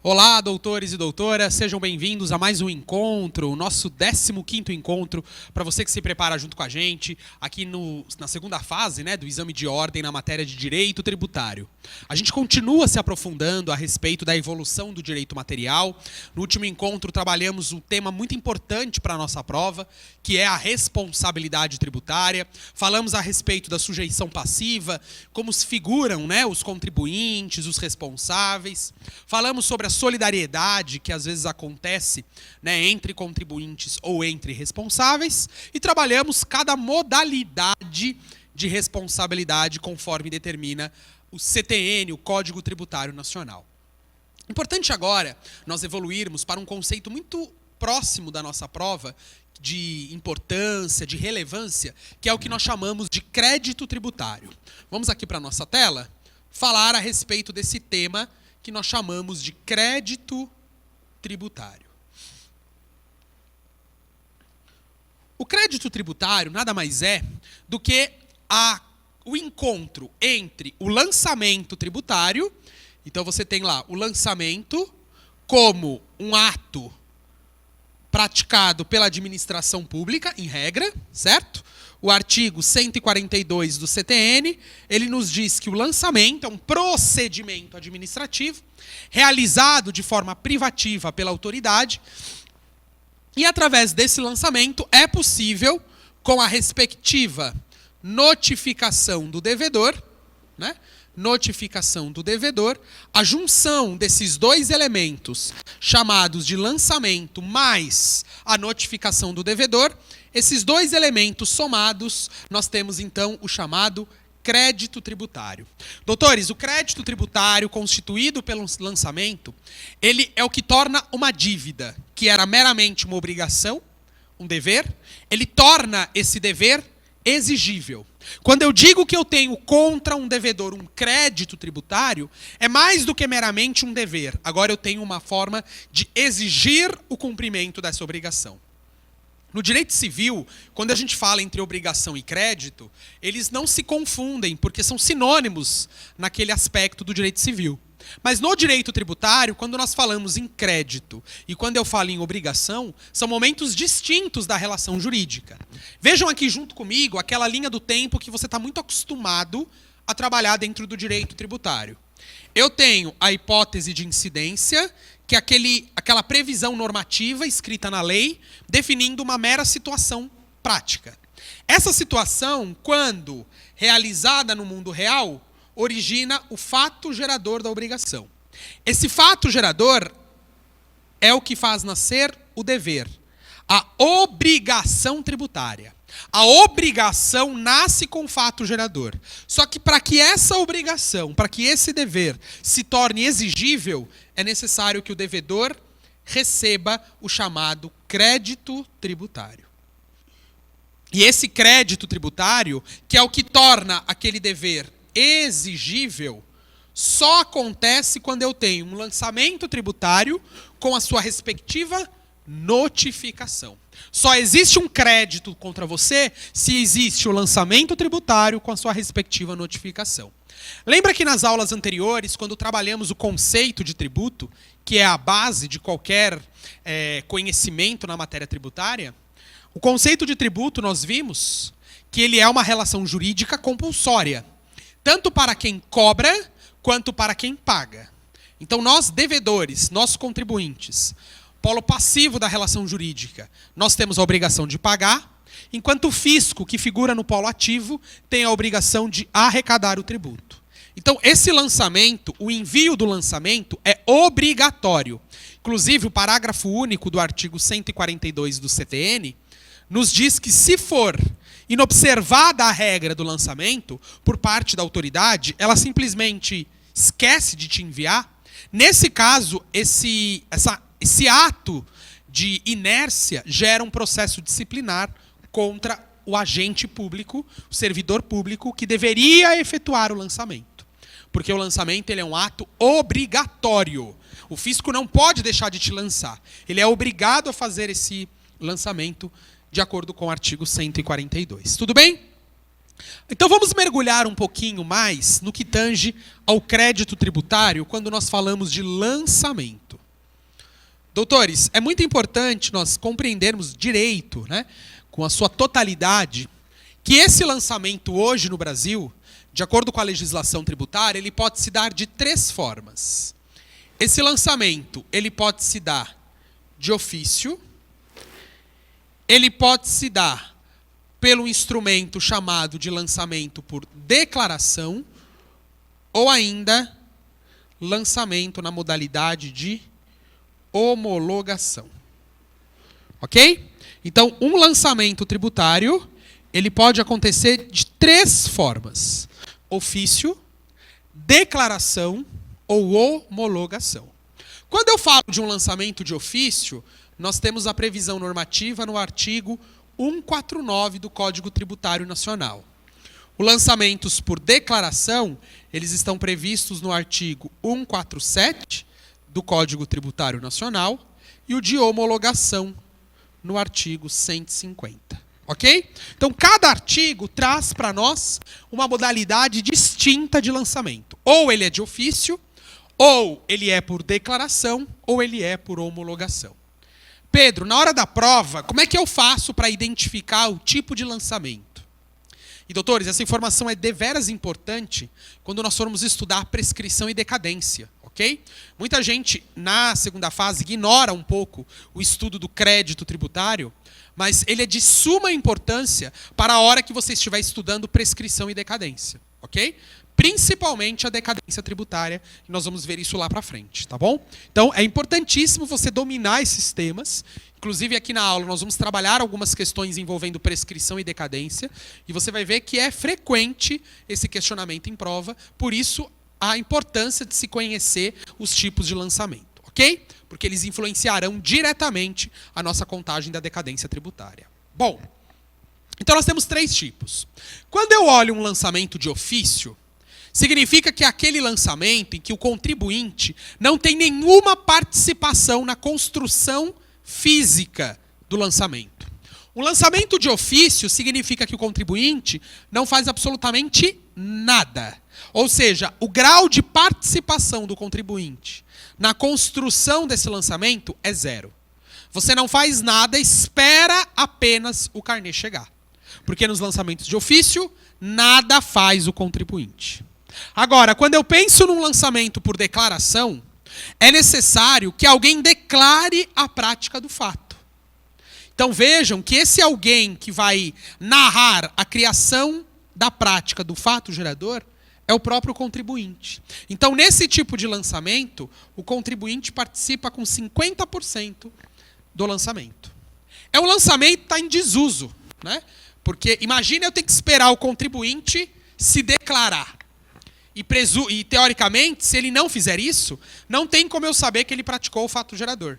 Olá, doutores e doutoras, sejam bem-vindos a mais um encontro, o nosso 15º encontro, para você que se prepara junto com a gente, aqui na segunda fase, do exame de ordem na matéria de direito tributário. A gente continua se aprofundando a respeito da evolução do direito material. No último encontro trabalhamos um tema muito importante para a nossa prova, que é a responsabilidade tributária. Falamos a respeito da sujeição passiva, como se figuram os contribuintes, os responsáveis. Falamos sobre a solidariedade que às vezes acontece entre contribuintes ou entre responsáveis e trabalhamos cada modalidade de responsabilidade conforme determina o CTN, o Código Tributário Nacional. Importante agora nós evoluirmos para um conceito muito próximo da nossa prova, de importância, de relevância, que é o que nós chamamos de crédito tributário. Vamos aqui para a nossa tela falar a respeito desse tema que nós chamamos de crédito tributário. O crédito tributário nada mais é do que o encontro entre o lançamento tributário, então você tem lá o lançamento como um ato praticado pela administração pública, em regra, certo? O artigo 142 do CTN, ele nos diz que o lançamento é um procedimento administrativo realizado de forma privativa pela autoridade e, através desse lançamento, é possível, com a respectiva notificação do devedor, a junção desses dois elementos, chamados de lançamento mais a notificação do devedor, esses dois elementos somados, nós temos então o chamado crédito tributário. Doutores, o crédito tributário constituído pelo lançamento, ele é o que torna uma dívida, que era meramente uma obrigação, um dever, ele torna esse dever exigível. Quando eu digo que eu tenho contra um devedor um crédito tributário, é mais do que meramente um dever. Agora eu tenho uma forma de exigir o cumprimento dessa obrigação. No direito civil, quando a gente fala entre obrigação e crédito, eles não se confundem, porque são sinônimos naquele aspecto do direito civil. Mas no direito tributário, quando nós falamos em crédito e quando eu falo em obrigação, são momentos distintos da relação jurídica. Vejam aqui junto comigo aquela linha do tempo que você está muito acostumado a trabalhar dentro do direito tributário. Eu tenho a hipótese de incidência, que é aquela previsão normativa escrita na lei, definindo uma mera situação prática. Essa situação, quando realizada no mundo real, origina o fato gerador da obrigação. Esse fato gerador é o que faz nascer o dever, a obrigação tributária. A obrigação nasce com o fato gerador. Só que para que essa obrigação, para que esse dever se torne exigível, é necessário que o devedor receba o chamado crédito tributário. E esse crédito tributário, que é o que torna aquele dever exigível, só acontece quando eu tenho um lançamento tributário com a sua respectiva notificação. Só existe um crédito contra você se existe o lançamento tributário com a sua respectiva notificação. Lembra que nas aulas anteriores, quando trabalhamos o conceito de tributo, que é a base de qualquer conhecimento na matéria tributária, o conceito de tributo nós vimos que ele é uma relação jurídica compulsória, tanto para quem cobra, quanto para quem paga. Então, nós devedores, nós contribuintes, polo passivo da relação jurídica, nós temos a obrigação de pagar, enquanto o fisco, que figura no polo ativo, tem a obrigação de arrecadar o tributo. Então, esse lançamento, o envio do lançamento é obrigatório. Inclusive, o parágrafo único do artigo 142 do CTN nos diz que, se for inobservada a regra do lançamento por parte da autoridade, ela simplesmente esquece de te enviar. Nesse caso, esse ato de inércia gera um processo disciplinar contra o agente público, o servidor público, que deveria efetuar o lançamento. Porque o lançamento ele é um ato obrigatório. O fisco não pode deixar de te lançar. Ele é obrigado a fazer esse lançamento de acordo com o artigo 142. Tudo bem? Então vamos mergulhar um pouquinho mais no que tange ao crédito tributário quando nós falamos de lançamento. Doutores, é muito importante nós compreendermos direito, né, com a sua totalidade, que esse lançamento hoje no Brasil, de acordo com a legislação tributária, ele pode se dar de 3 formas. Esse lançamento, ele pode se dar de ofício, ele pode se dar pelo instrumento chamado de lançamento por declaração, ou ainda lançamento na modalidade de homologação. Ok? Então, um lançamento tributário, ele pode acontecer de 3 formas: ofício, declaração ou homologação. Quando eu falo de um lançamento de ofício, nós temos a previsão normativa no artigo 149 do Código Tributário Nacional. Os lançamentos por declaração, eles estão previstos no artigo 147 do Código Tributário Nacional e o de homologação no artigo 150. Ok? Então, cada artigo traz para nós uma modalidade distinta de lançamento. Ou ele é de ofício, ou ele é por declaração, ou ele é por homologação. Pedro, na hora da prova, como é que eu faço para identificar o tipo de lançamento? E, doutores, essa informação é deveras importante quando nós formos estudar prescrição e decadência, ok? Muita gente, na segunda fase, ignora um pouco o estudo do crédito tributário, mas ele é de suma importância para a hora que você estiver estudando prescrição e decadência, ok? Principalmente a decadência tributária, e nós vamos ver isso lá para frente, tá bom? Então, é importantíssimo você dominar esses temas. Inclusive, aqui na aula, nós vamos trabalhar algumas questões envolvendo prescrição e decadência, e você vai ver que é frequente esse questionamento em prova, por isso, a importância de se conhecer os tipos de lançamento, ok? Porque eles influenciarão diretamente a nossa contagem da decadência tributária. Bom, então nós temos 3 tipos. Quando eu olho um lançamento de ofício, significa que aquele lançamento em que o contribuinte não tem nenhuma participação na construção física do lançamento. Um lançamento de ofício significa que o contribuinte não faz absolutamente nada. Ou seja, o grau de participação do contribuinte na construção desse lançamento é 0. Você não faz nada, espera apenas o carnê chegar. Porque nos lançamentos de ofício, nada faz o contribuinte. Agora, quando eu penso num lançamento por declaração, é necessário que alguém declare a prática do fato. Então vejam que esse alguém que vai narrar a criação da prática do fato gerador é o próprio contribuinte. Então, nesse tipo de lançamento, o contribuinte participa com 50% do lançamento. É um lançamento que está em desuso, né? Porque imagina eu ter que esperar o contribuinte se declarar. E, teoricamente, se ele não fizer isso, não tem como eu saber que ele praticou o fato gerador.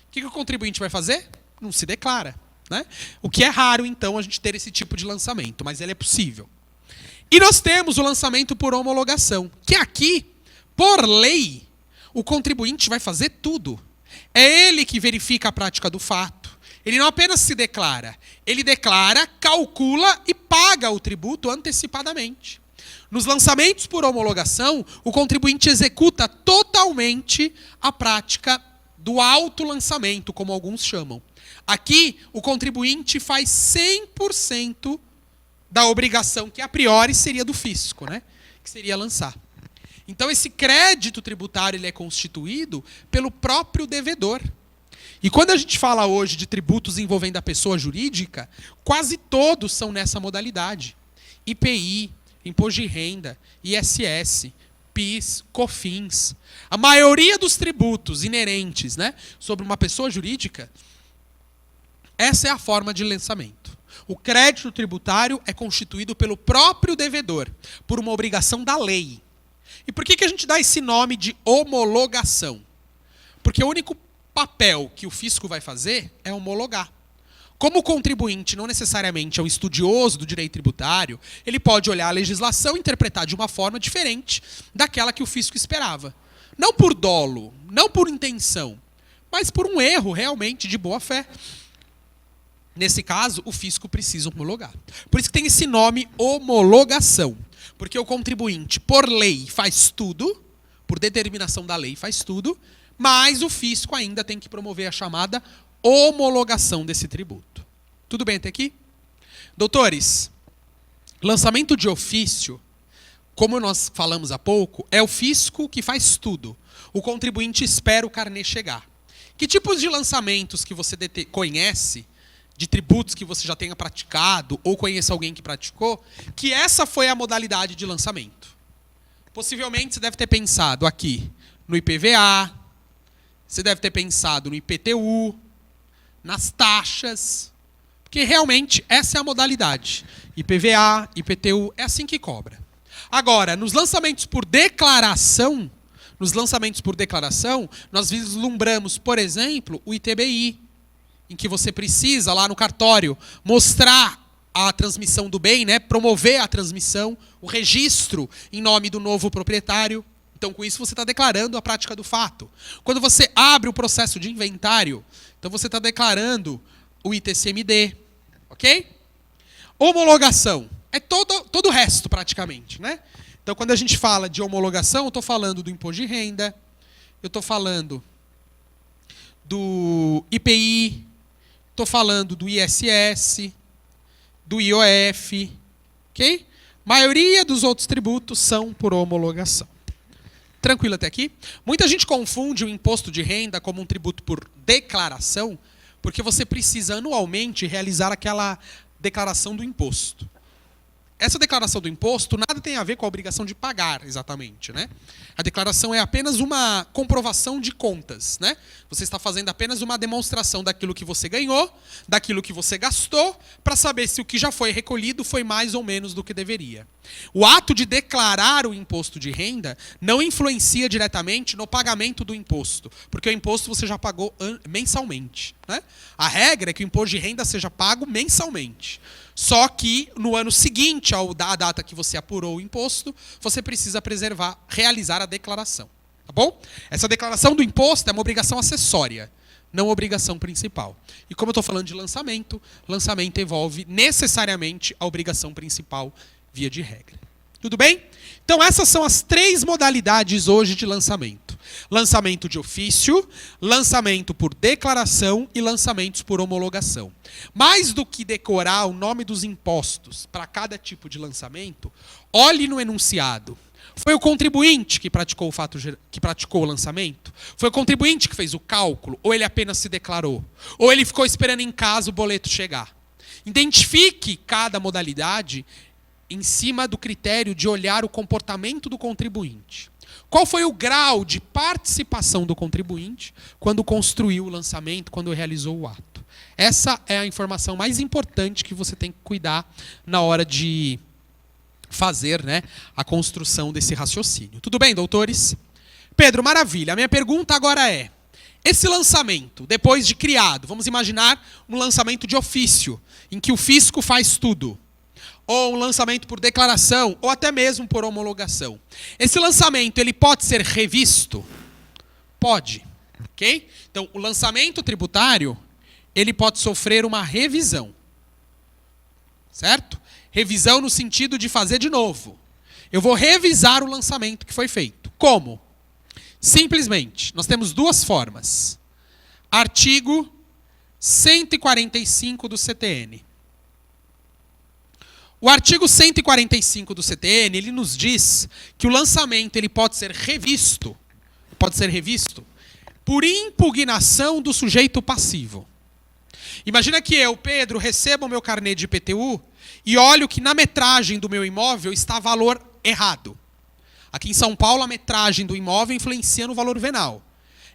O que o contribuinte vai fazer? Não se declara, né? O que é raro, então, a gente ter esse tipo de lançamento, mas ele é possível. E nós temos o lançamento por homologação, que aqui, por lei, o contribuinte vai fazer tudo. É ele que verifica a prática do fato. Ele não apenas se declara, ele declara, calcula e paga o tributo antecipadamente. Nos lançamentos por homologação, o contribuinte executa totalmente a prática do autolançamento, como alguns chamam. Aqui, o contribuinte faz 100% da obrigação que a priori seria do fisco, né? Que seria lançar. Então, esse crédito tributário ele é constituído pelo próprio devedor. E quando a gente fala hoje de tributos envolvendo a pessoa jurídica, quase todos são nessa modalidade. IPI, Imposto de Renda, ISS, PIS, COFINS. A maioria dos tributos inerentes, né, sobre uma pessoa jurídica, essa é a forma de lançamento. O crédito tributário é constituído pelo próprio devedor, por uma obrigação da lei. E por que a gente dá esse nome de homologação? Porque o único papel que o fisco vai fazer é homologar. Como o contribuinte não necessariamente é um estudioso do direito tributário, ele pode olhar a legislação e interpretar de uma forma diferente daquela que o fisco esperava. Não por dolo, não por intenção, mas por um erro realmente de boa fé. Nesse caso, o fisco precisa homologar. Por isso que tem esse nome homologação. Porque o contribuinte, por lei, faz tudo, por determinação da lei, faz tudo, mas o fisco ainda tem que promover a chamada homologação desse tributo. Tudo bem até aqui? Doutores, lançamento de ofício, como nós falamos há pouco, é o fisco que faz tudo. O contribuinte espera o carnê chegar. Que tipos de lançamentos que você conhece, de tributos que você já tenha praticado, ou conheça alguém que praticou, que essa foi a modalidade de lançamento? Possivelmente você deve ter pensado aqui no IPVA, você deve ter pensado no IPTU, nas taxas, porque realmente essa é a modalidade. IPVA, IPTU, é assim que cobra. Agora, nos lançamentos por declaração, nós vislumbramos, por exemplo, o ITBI, em que você precisa, lá no cartório, mostrar a transmissão do bem, né? Promover a transmissão, o registro em nome do novo proprietário. Então, com isso, você está declarando a prática do fato. Quando você abre o processo de inventário, então você está declarando o ITCMD, ok? Homologação é todo o resto, praticamente, né? Então, quando a gente fala de homologação, eu estou falando do imposto de renda, eu estou falando do IPI, estou falando do ISS, do IOF, ok? Maioria dos outros tributos são por homologação. Tranquilo até aqui? Muita gente confunde o imposto de renda como um tributo por declaração, porque você precisa anualmente realizar aquela declaração do imposto. Essa declaração do imposto nada tem a ver com a obrigação de pagar, exatamente, né? A declaração é apenas uma comprovação de contas, né? Você está fazendo apenas uma demonstração daquilo que você ganhou, daquilo que você gastou, para saber se o que já foi recolhido foi mais ou menos do que deveria. O ato de declarar o imposto de renda não influencia diretamente no pagamento do imposto, porque o imposto você já pagou mensalmente, né? A regra é que o imposto de renda seja pago mensalmente. Só que no ano seguinte à data que você apurou o imposto, você precisa realizar a declaração. Tá bom? Essa declaração do imposto é uma obrigação acessória, não obrigação principal. E como eu estou falando de lançamento, lançamento envolve necessariamente a obrigação principal via de regra. Tudo bem? Então essas são as 3 modalidades hoje de lançamento. Lançamento de ofício, lançamento por declaração e lançamentos por homologação. Mais do que decorar o nome dos impostos para cada tipo de lançamento, olhe no enunciado. Foi o contribuinte que praticou o lançamento? Foi o contribuinte que fez o cálculo? Ou ele apenas se declarou? Ou ele ficou esperando em casa o boleto chegar? Identifique cada modalidade em cima do critério de olhar o comportamento do contribuinte. Qual foi o grau de participação do contribuinte quando construiu o lançamento, quando realizou o ato? Essa é a informação mais importante que você tem que cuidar na hora de fazer, né, a construção desse raciocínio. Tudo bem, doutores? Pedro, maravilha. A minha pergunta agora é, esse lançamento, depois de criado, vamos imaginar um lançamento de ofício, em que o fisco faz tudo, ou um lançamento por declaração, ou até mesmo por homologação. Esse lançamento, ele pode ser revisto? Pode. Ok? Então, o lançamento tributário, ele pode sofrer uma revisão. Certo? Revisão no sentido de fazer de novo. Eu vou revisar o lançamento que foi feito. Como? Simplesmente, nós temos 2 formas. Artigo 145 do CTN. O artigo 145 do CTN, ele nos diz que o lançamento ele pode ser revisto por impugnação do sujeito passivo. Imagina que eu, Pedro, recebo o meu carnê de IPTU e olho que na metragem do meu imóvel está valor errado. Aqui em São Paulo, a metragem do imóvel influencia no valor venal.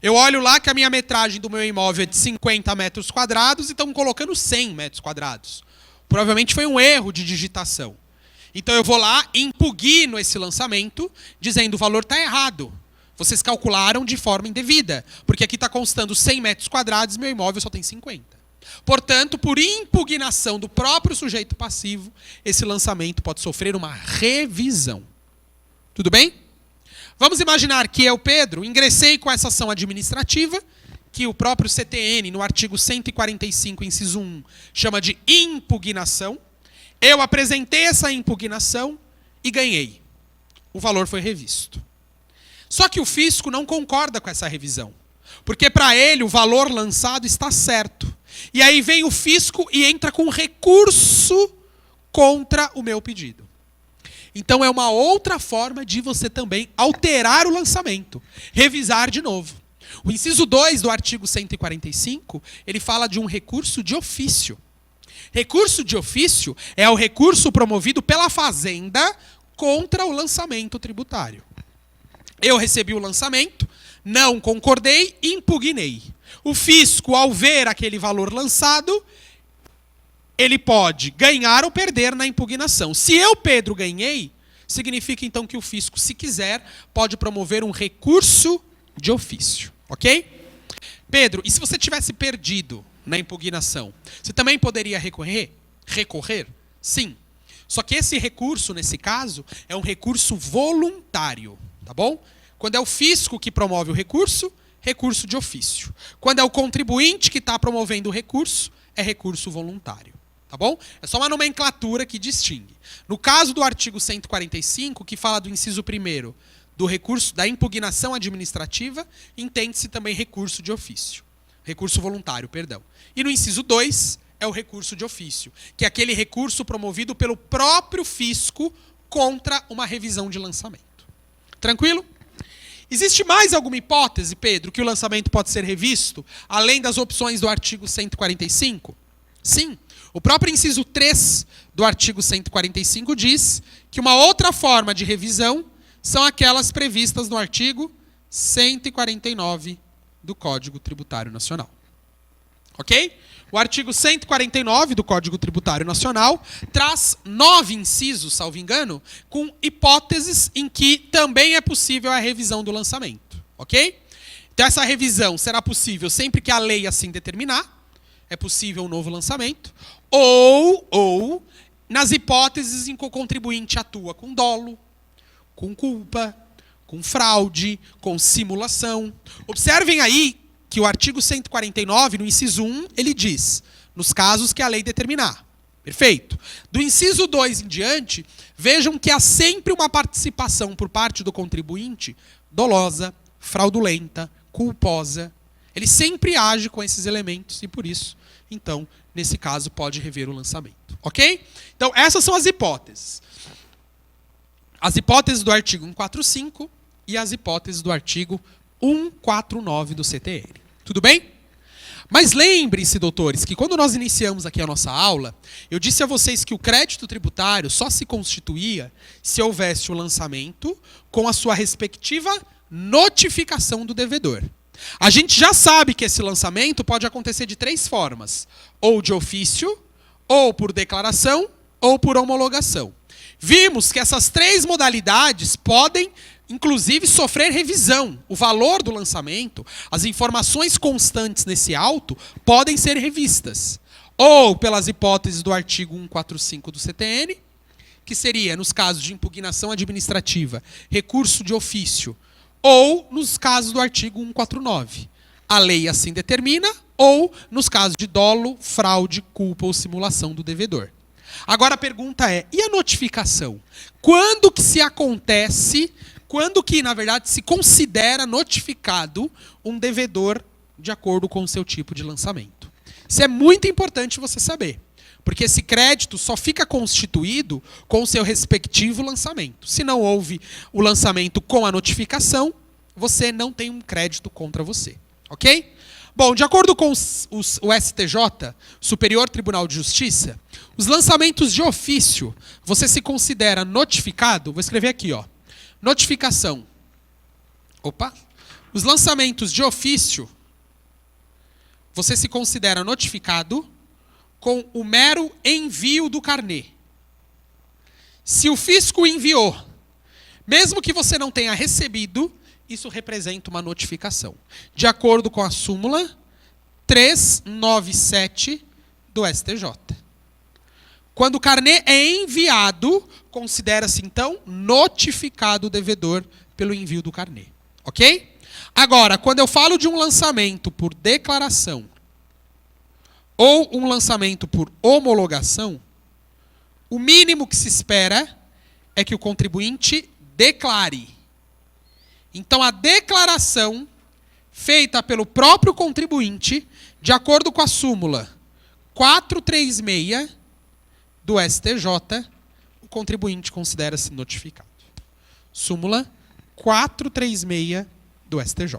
Eu olho lá que a minha metragem do meu imóvel é de 50 metros quadrados e estão colocando 100 metros quadrados. Provavelmente foi um erro de digitação. Então eu vou lá e impugno esse lançamento, dizendo o valor está errado. Vocês calcularam de forma indevida, porque aqui está constando 100 metros quadrados e meu imóvel só tem 50. Portanto, por impugnação do próprio sujeito passivo, esse lançamento pode sofrer uma revisão. Tudo bem? Vamos imaginar que eu, Pedro, ingressei com essa ação administrativa que o próprio CTN, no artigo 145, inciso 1, chama de impugnação. Eu apresentei essa impugnação e ganhei. O valor foi revisto. Só que o fisco não concorda com essa revisão, porque para ele o valor lançado está certo. E aí vem o fisco e entra com recurso contra o meu pedido. Então é uma outra forma de você também alterar o lançamento, revisar de novo. O inciso 2 do artigo 145, ele fala de um recurso de ofício. Recurso de ofício é o recurso promovido pela Fazenda contra o lançamento tributário. Eu recebi o lançamento, não concordei, impugnei. O fisco, ao ver aquele valor lançado, ele pode ganhar ou perder na impugnação. Se eu, Pedro, ganhei, significa então que o fisco, se quiser, pode promover um recurso de ofício. Ok? Pedro, e se você tivesse perdido na impugnação, você também poderia recorrer? Recorrer? Sim. Só que esse recurso, nesse caso, é um recurso voluntário. Tá bom? Quando é o fisco que promove o recurso, recurso de ofício. Quando é o contribuinte que está promovendo o recurso, é recurso voluntário. Tá bom? É só uma nomenclatura que distingue. No caso do artigo 145, que fala do inciso 1º, do recurso da impugnação administrativa, entende-se também recurso de ofício. Recurso voluntário, perdão. E no inciso 2 é o recurso de ofício, que é aquele recurso promovido pelo próprio fisco contra uma revisão de lançamento. Tranquilo? Existe mais alguma hipótese, Pedro, que o lançamento pode ser revisto, além das opções do artigo 145? Sim. O próprio inciso 3 do artigo 145 diz que uma outra forma de revisão são aquelas previstas no artigo 149 do Código Tributário Nacional. Ok? O artigo 149 do Código Tributário Nacional traz 9 incisos, salvo engano, com hipóteses em que também é possível a revisão do lançamento. Ok? Então essa revisão será possível sempre que a lei assim determinar, é possível um novo lançamento, ou nas hipóteses em que o contribuinte atua com dolo, com culpa, com fraude, com simulação. Observem aí que o artigo 149, no inciso 1, ele diz, nos casos que a lei determinar. Perfeito? Do inciso 2 em diante, vejam que há sempre uma participação por parte do contribuinte dolosa, fraudulenta, culposa. Ele sempre age com esses elementos e, por isso, então, nesse caso, pode rever o lançamento. Ok? Então, essas são as hipóteses. As hipóteses do artigo 145 e as hipóteses do artigo 149 do CTN. Tudo bem? Mas lembrem-se, doutores, que quando nós iniciamos aqui a nossa aula, eu disse a vocês que o crédito tributário só se constituía se houvesse o lançamento com a sua respectiva notificação do devedor. A gente já sabe que esse lançamento pode acontecer de 3 formas: ou de ofício, ou por declaração, ou por homologação. Vimos que essas 3 modalidades podem, inclusive, sofrer revisão. O valor do lançamento, as informações constantes nesse auto, podem ser revistas. Ou pelas hipóteses do artigo 145 do CTN, que seria, nos casos de impugnação administrativa, recurso de ofício, ou nos casos do artigo 149. A lei assim determina, ou nos casos de dolo, fraude, culpa ou simulação do devedor. Agora a pergunta é, e a notificação? Quando que se acontece, quando que, na verdade, se considera notificado um devedor de acordo com o seu tipo de lançamento? Isso é muito importante você saber, porque esse crédito só fica constituído com o seu respectivo lançamento. Se não houve o lançamento com a notificação, você não tem um crédito contra você. Ok? Bom, de acordo com o STJ, Superior Tribunal de Justiça, os lançamentos de ofício, você se considera notificado, vou escrever aqui, ó, notificação. Opa! Os lançamentos de ofício, você se considera notificado com o mero envio do carnê. Se o fisco enviou, mesmo que você não tenha recebido, isso representa uma notificação, de acordo com a súmula 397 do STJ. Quando o carnê é enviado, considera-se, então, notificado o devedor pelo envio do carnê. Ok? Agora, quando eu falo de um lançamento por declaração ou um lançamento por homologação, o mínimo que se espera é que o contribuinte declare. Então, a declaração feita pelo próprio contribuinte, de acordo com a súmula 436 do STJ, o contribuinte considera-se notificado. Súmula 436 do STJ.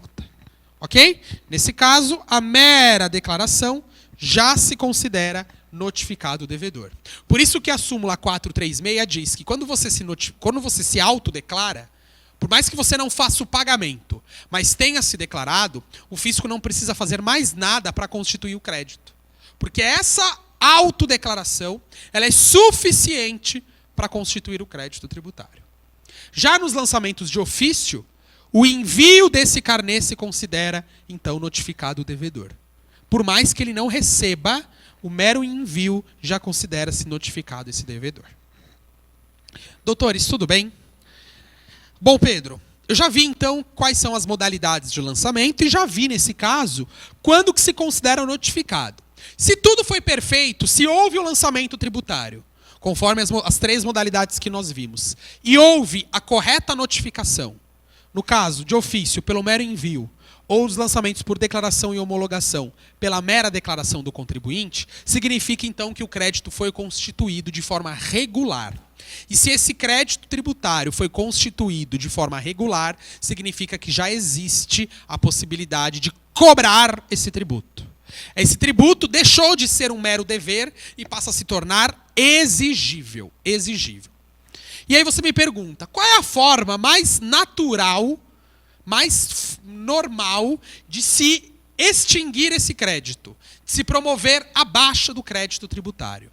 Ok? Nesse caso, a mera declaração já se considera notificado o devedor. Por isso que a súmula 436 diz que quando você se autodeclara, por mais que você não faça o pagamento, mas tenha se declarado, o fisco não precisa fazer mais nada para constituir o crédito. Porque essa autodeclaração, ela é suficiente para constituir o crédito tributário. Já nos lançamentos de ofício, o envio desse carnê se considera, então, notificado o devedor. Por mais que ele não receba, o mero envio já considera-se notificado esse devedor. Doutores, tudo bem? Bom, Pedro, eu já vi, então, quais são as modalidades de lançamento e já vi, nesse caso, quando que se considera notificado. Se tudo foi perfeito, se houve o lançamento tributário, conforme as 3 modalidades que nós vimos, e houve a correta notificação, no caso de ofício, pelo mero envio, ou os lançamentos por declaração e homologação, pela mera declaração do contribuinte, significa, então, que o crédito foi constituído de forma regular. E se esse crédito tributário foi constituído de forma regular, significa que já existe a possibilidade de cobrar esse tributo. Esse tributo deixou de ser um mero dever e passa a se tornar exigível. E aí você me pergunta, qual é a forma mais natural, mais normal de se extinguir esse crédito, de se promover a baixa do crédito tributário?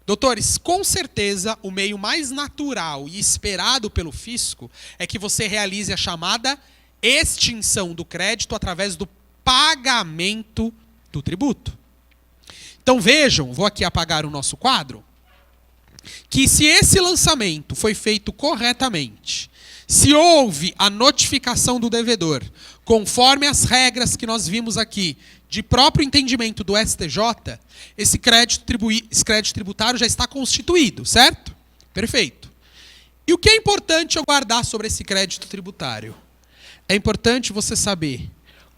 Doutores, com certeza o meio mais natural e esperado pelo fisco é que você realize a chamada extinção do crédito através do pagamento do tributo. Então vejam, vou aqui apagar o nosso quadro, que se esse lançamento foi feito corretamente, se houve a notificação do devedor, conforme as regras que nós vimos aqui, de próprio entendimento do STJ, esse crédito tributário já está constituído, certo? Perfeito. E o que é importante eu guardar sobre esse crédito tributário? É importante você saber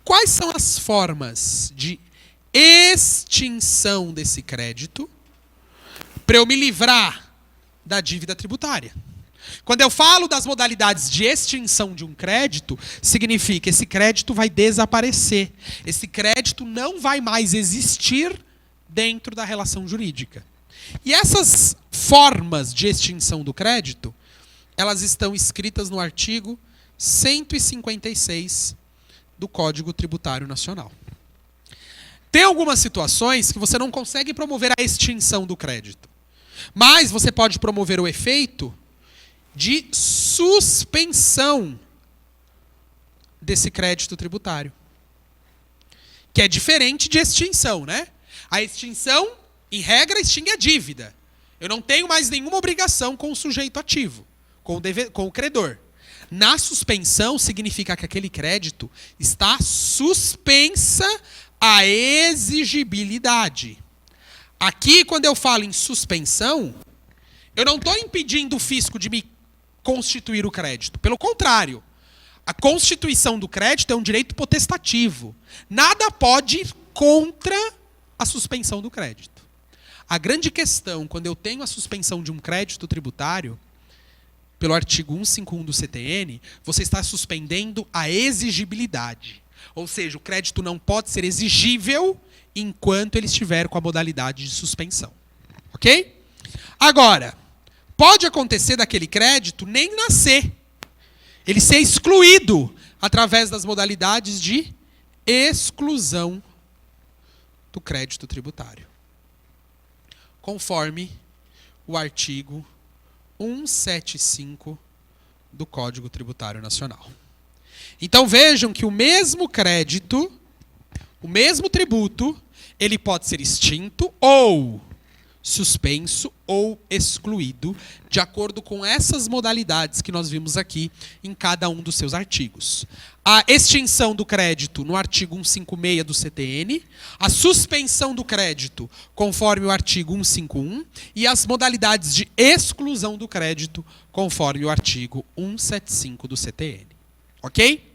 quais são as formas de extinção desse crédito para eu me livrar da dívida tributária. Quando eu falo das modalidades de extinção de um crédito, significa que esse crédito vai desaparecer. Esse crédito não vai mais existir dentro da relação jurídica. E essas formas de extinção do crédito, elas estão escritas no artigo 156 do Código Tributário Nacional. Tem algumas situações que você não consegue promover a extinção do crédito, mas você pode promover o efeito de suspensão desse crédito tributário, que é diferente de extinção, né? A extinção, em regra, extingue a dívida. Eu não tenho mais nenhuma obrigação com o sujeito ativo, com o credor. Na suspensão, significa que aquele crédito está suspensa a exigibilidade. Aqui, quando eu falo em suspensão, eu não estou impedindo o fisco de me constituir o crédito. Pelo contrário, a constituição do crédito é um direito potestativo. Nada pode ir contra a suspensão do crédito. A grande questão, quando eu tenho a suspensão de um crédito tributário, pelo artigo 151 do CTN, você está suspendendo a exigibilidade. Ou seja, o crédito não pode ser exigível enquanto ele estiver com a modalidade de suspensão. Ok? Agora, pode acontecer daquele crédito nem nascer. Ele ser excluído através das modalidades de exclusão do crédito tributário, conforme o artigo 175 do Código Tributário Nacional. Então vejam que o mesmo crédito, o mesmo tributo, ele pode ser extinto ou suspenso ou excluído, de acordo com essas modalidades que nós vimos aqui em cada um dos seus artigos. A extinção do crédito no artigo 156 do CTN, a suspensão do crédito conforme o artigo 151 e as modalidades de exclusão do crédito conforme o artigo 175 do CTN. Ok?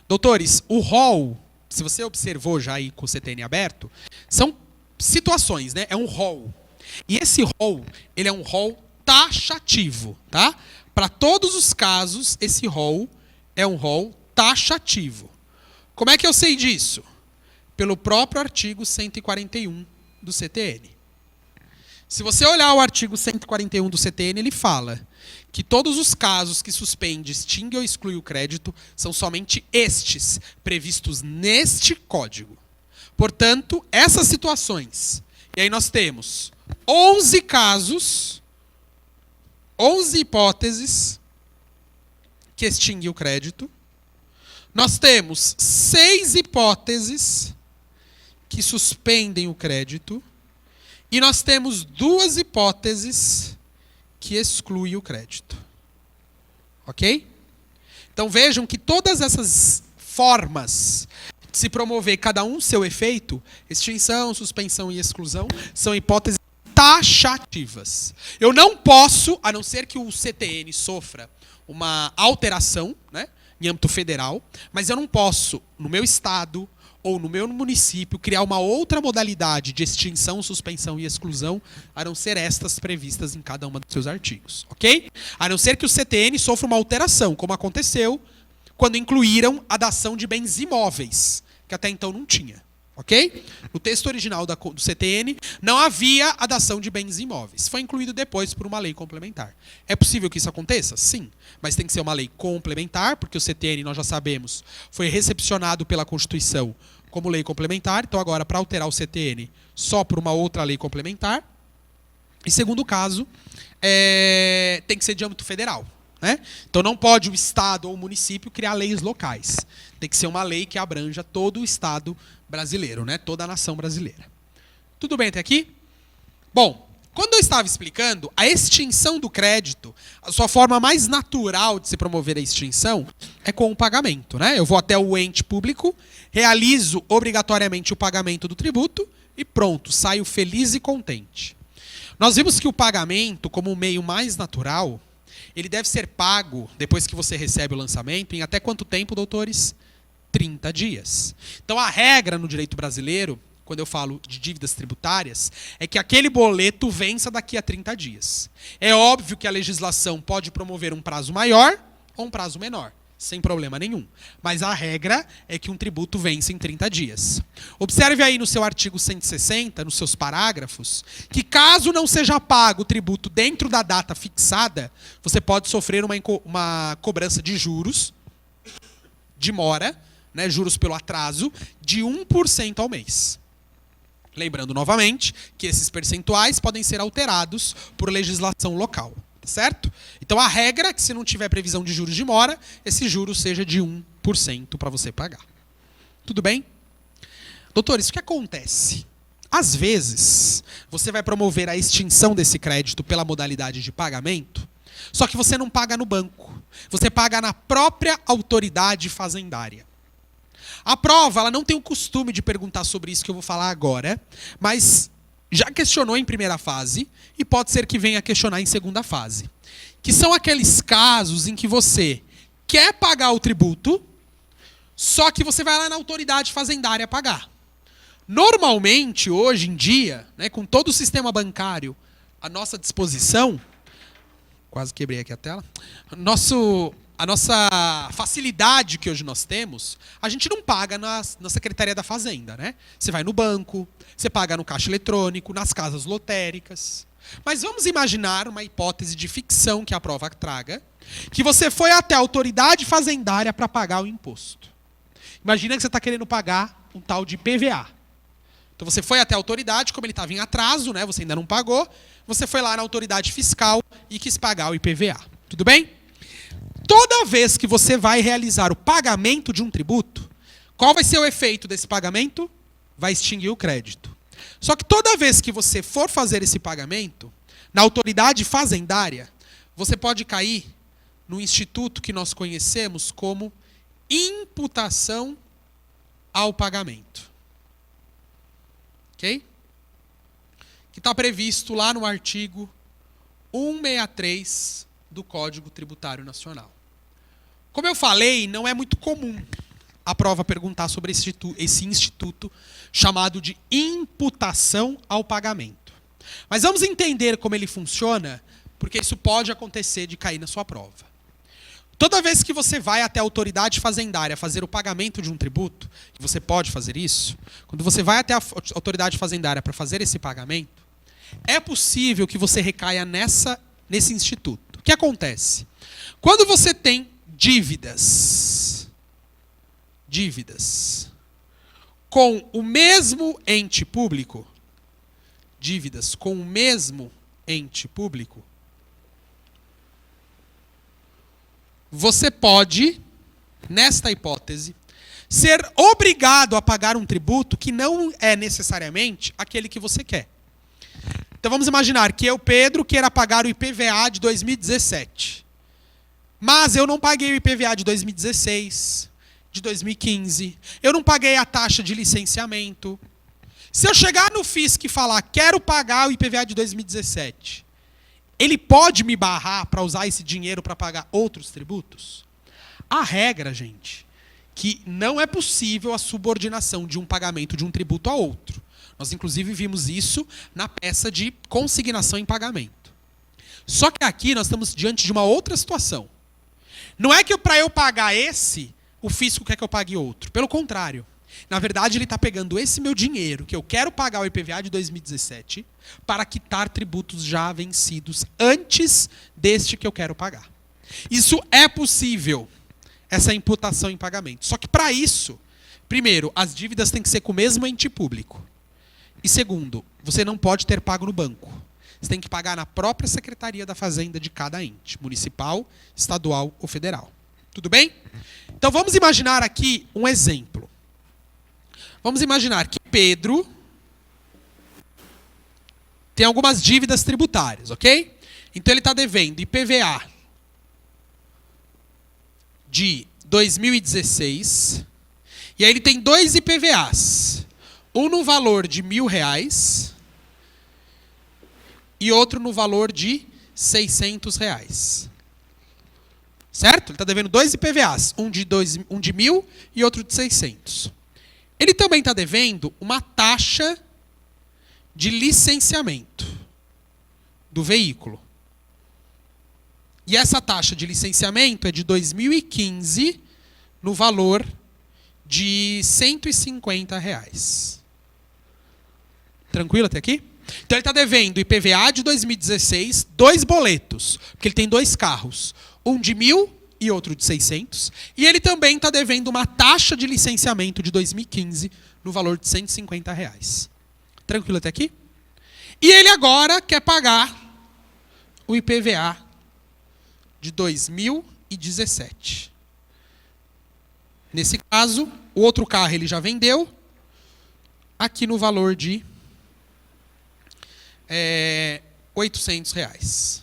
Doutores, o rol, se você observou já aí com o CTN aberto, são situações, né? É um rol. E esse rol, ele é um rol taxativo, tá? Para todos os casos, esse rol é um rol taxativo. Como é que eu sei disso? Pelo próprio artigo 141 do CTN. Se você olhar o artigo 141 do CTN, ele fala que todos os casos que suspende, extingue ou exclui o crédito são somente estes previstos neste código. Portanto, essas situações, e aí nós temos 11 casos, 11 hipóteses que extinguem o crédito. Nós temos 6 hipóteses que suspendem o crédito. E nós temos 2 hipóteses que excluem o crédito. Ok? Então vejam que todas essas formas de se promover cada um seu efeito, extinção, suspensão e exclusão, são hipóteses taxativas. Eu não posso, a não ser que o CTN sofra uma alteração, né, em âmbito federal, mas eu não posso, no meu estado ou no meu município, criar uma outra modalidade de extinção, suspensão e exclusão, a não ser estas previstas em cada um dos seus artigos. Ok? A não ser que o CTN sofra uma alteração, como aconteceu quando incluíram a dação de bens imóveis, que até então não tinha. Ok? No texto original do CTN, não havia a dação de bens imóveis. Foi incluído depois por uma lei complementar. É possível que isso aconteça? Sim. Mas tem que ser uma lei complementar, porque o CTN, nós já sabemos, foi recepcionado pela Constituição como lei complementar. Então, agora, para alterar o CTN, só por uma outra lei complementar. E, segundo caso, tem que ser de âmbito federal. Né? Então, não pode o Estado ou o município criar leis locais. Tem que ser uma lei que abranja todo o Estado brasileiro, né? Toda a nação brasileira. Tudo bem até aqui? Bom, quando eu estava explicando, a extinção do crédito, a sua forma mais natural de se promover a extinção é com o pagamento. Né? Eu vou até o ente público, realizo obrigatoriamente o pagamento do tributo e pronto, saio feliz e contente. Nós vimos que o pagamento, como o meio mais natural, ele deve ser pago, depois que você recebe o lançamento, em até quanto tempo, doutores? 30 dias. Então, a regra no direito brasileiro, quando eu falo de dívidas tributárias, é que aquele boleto vença daqui a 30 dias. É óbvio que a legislação pode promover um prazo maior ou um prazo menor, sem problema nenhum. Mas a regra é que um tributo vence em 30 dias. Observe aí no seu artigo 160, nos seus parágrafos, que caso não seja pago o tributo dentro da data fixada, você pode sofrer uma cobrança de juros, de mora, né, juros pelo atraso, de 1% ao mês. Lembrando novamente que esses percentuais podem ser alterados por legislação local. Certo? Então a regra é que se não tiver previsão de juros de mora, esse juro seja de 1% para você pagar. Tudo bem? Doutores, o que acontece? Às vezes, você vai promover a extinção desse crédito pela modalidade de pagamento, só que você não paga no banco. Você paga na própria autoridade fazendária. A prova, ela não tem o costume de perguntar sobre isso que eu vou falar agora, mas já questionou em primeira fase e pode ser que venha questionar em segunda fase. Que são aqueles casos em que você quer pagar o tributo, só que você vai lá na autoridade fazendária pagar. Normalmente, hoje em dia, né, com todo o sistema bancário à nossa disposição, quase quebrei aqui a tela, a nossa facilidade que hoje nós temos, a gente não paga na Secretaria da Fazenda, né? Você vai no banco, você paga no caixa eletrônico, nas casas lotéricas. Mas vamos imaginar uma hipótese de ficção que a prova traga, que você foi até a autoridade fazendária para pagar o imposto. Imagina que você está querendo pagar um tal de IPVA. Então você foi até a autoridade, como ele estava em atraso, né? Você ainda não pagou, você foi lá na autoridade fiscal e quis pagar o IPVA. Tudo bem? Toda vez que você vai realizar o pagamento de um tributo, qual vai ser o efeito desse pagamento? Vai extinguir o crédito. Só que toda vez que você for fazer esse pagamento, na autoridade fazendária, você pode cair no instituto que nós conhecemos como imputação ao pagamento. Ok? Que está previsto lá no artigo 163 do Código Tributário Nacional. Como eu falei, não é muito comum a prova perguntar sobre esse instituto chamado de imputação ao pagamento. Mas vamos entender como ele funciona, porque isso pode acontecer de cair na sua prova. Toda vez que você vai até a autoridade fazendária fazer o pagamento de um tributo, e você pode fazer isso, quando você vai até a autoridade fazendária para fazer esse pagamento, é possível que você recaia nesse instituto. O que acontece? Quando você tem dívidas com o mesmo ente público, você pode, nesta hipótese, ser obrigado a pagar um tributo que não é necessariamente aquele que você quer. Então vamos imaginar que eu, Pedro, queira pagar o IPVA de 2017. Mas eu não paguei o IPVA de 2016, de 2015. Eu não paguei a taxa de licenciamento. Se eu chegar no FISC e falar, quero pagar o IPVA de 2017, ele pode me barrar para usar esse dinheiro para pagar outros tributos? A regra, gente, que não é possível a subordinação de um pagamento de um tributo a outro. Nós, inclusive, vimos isso na peça de consignação em pagamento. Só que aqui nós estamos diante de uma outra situação. Não é que para eu pagar esse, o fisco quer que eu pague outro. Pelo contrário. Na verdade, ele está pegando esse meu dinheiro, que eu quero pagar o IPVA de 2017, para quitar tributos já vencidos antes deste que eu quero pagar. Isso é possível, essa imputação em pagamento. Só que para isso, primeiro, as dívidas têm que ser com o mesmo ente público. E segundo, você não pode ter pago no banco. Você tem que pagar na própria Secretaria da Fazenda de cada ente, municipal, estadual ou federal. Tudo bem? Então vamos imaginar aqui um exemplo. Vamos imaginar que Pedro tem algumas dívidas tributárias, ok? Então ele está devendo IPVA de 2016, e aí ele tem dois IPVAs. Um no valor de R$1.000 e outro no valor de R$600. Certo? Ele está devendo dois IPVAs, um de 1.000 e outro de 600. Ele também está devendo uma taxa de licenciamento do veículo. E essa taxa de licenciamento é de 2015 no valor de R$150. Tranquilo até aqui? Então ele está devendo IPVA de 2016, dois boletos, porque ele tem dois carros, um de 1.000 e outro de 600, e ele também está devendo uma taxa de licenciamento de 2015 no valor de R$150. Tranquilo até aqui? E ele agora quer pagar o IPVA de 2017. Nesse caso, o outro carro ele já vendeu, aqui no valor de R$800.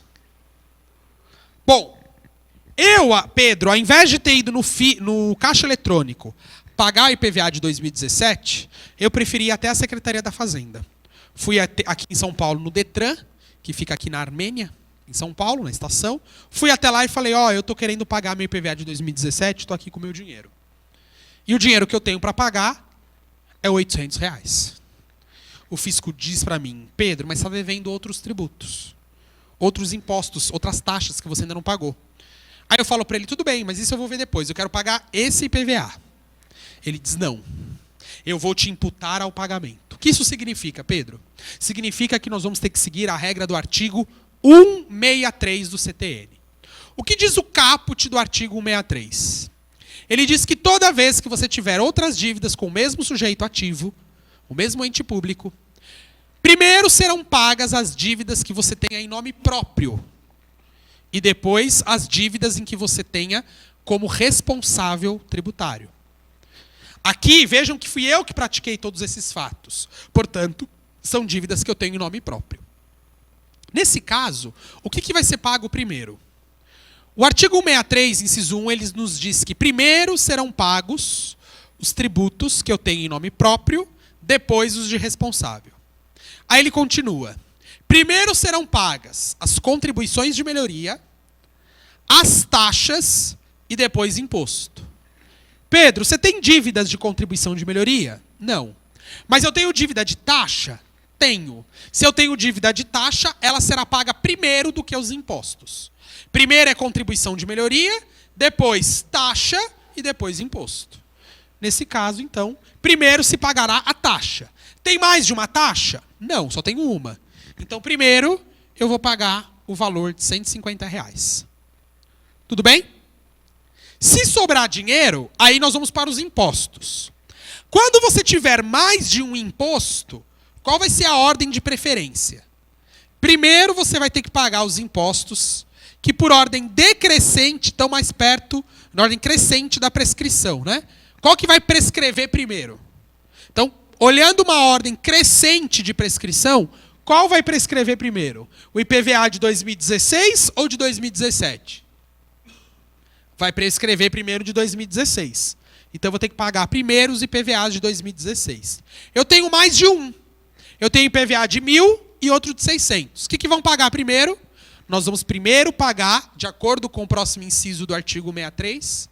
Bom, eu, Pedro, ao invés de ter ido no caixa eletrônico pagar o IPVA de 2017, eu preferi ir até a Secretaria da Fazenda. Fui aqui em São Paulo, no Detran, que fica aqui na Armênia, em São Paulo, na estação. Fui até lá e falei, eu estou querendo pagar meu IPVA de 2017, estou aqui com o meu dinheiro. E o dinheiro que eu tenho para pagar é R$800. O fisco diz para mim, Pedro, mas está devendo outros tributos, outros impostos, outras taxas que você ainda não pagou. Aí eu falo para ele, tudo bem, mas isso eu vou ver depois, eu quero pagar esse IPVA. Ele diz, não, eu vou te imputar ao pagamento. O que isso significa, Pedro? Significa que nós vamos ter que seguir a regra do artigo 163 do CTN. O que diz o caput do artigo 163? Ele diz que toda vez que você tiver outras dívidas com o mesmo sujeito ativo, o mesmo ente público, primeiro serão pagas as dívidas que você tenha em nome próprio e depois as dívidas em que você tenha como responsável tributário. Aqui, vejam que fui eu que pratiquei todos esses fatos. Portanto, são dívidas que eu tenho em nome próprio. Nesse caso, o que vai ser pago primeiro? O artigo 163, inciso 1, ele nos diz que primeiro serão pagos os tributos que eu tenho em nome próprio, depois os de responsável. Aí ele continua. Primeiro serão pagas as contribuições de melhoria, as taxas e depois imposto. Pedro, você tem dívidas de contribuição de melhoria? Não. Mas eu tenho dívida de taxa? Tenho. Se eu tenho dívida de taxa, ela será paga primeiro do que os impostos. Primeiro é contribuição de melhoria, depois taxa e depois imposto. Nesse caso, então, primeiro se pagará a taxa. Tem mais de uma taxa? Não, só tem uma. Então, primeiro, eu vou pagar o valor de R$150. Tudo bem? Se sobrar dinheiro, aí nós vamos para os impostos. Quando você tiver mais de um imposto, qual vai ser a ordem de preferência? Primeiro, você vai ter que pagar os impostos que, por ordem decrescente, estão mais perto, na ordem crescente da prescrição, né? Qual que vai prescrever primeiro? Então, olhando uma ordem crescente de prescrição, qual vai prescrever primeiro? O IPVA de 2016 ou de 2017? Vai prescrever primeiro de 2016. Então, eu vou ter que pagar primeiro os IPVAs de 2016. Eu tenho mais de um. Eu tenho IPVA de 1.000 e outro de 600. O que vão pagar primeiro? Nós vamos primeiro pagar, de acordo com o próximo inciso do artigo 163,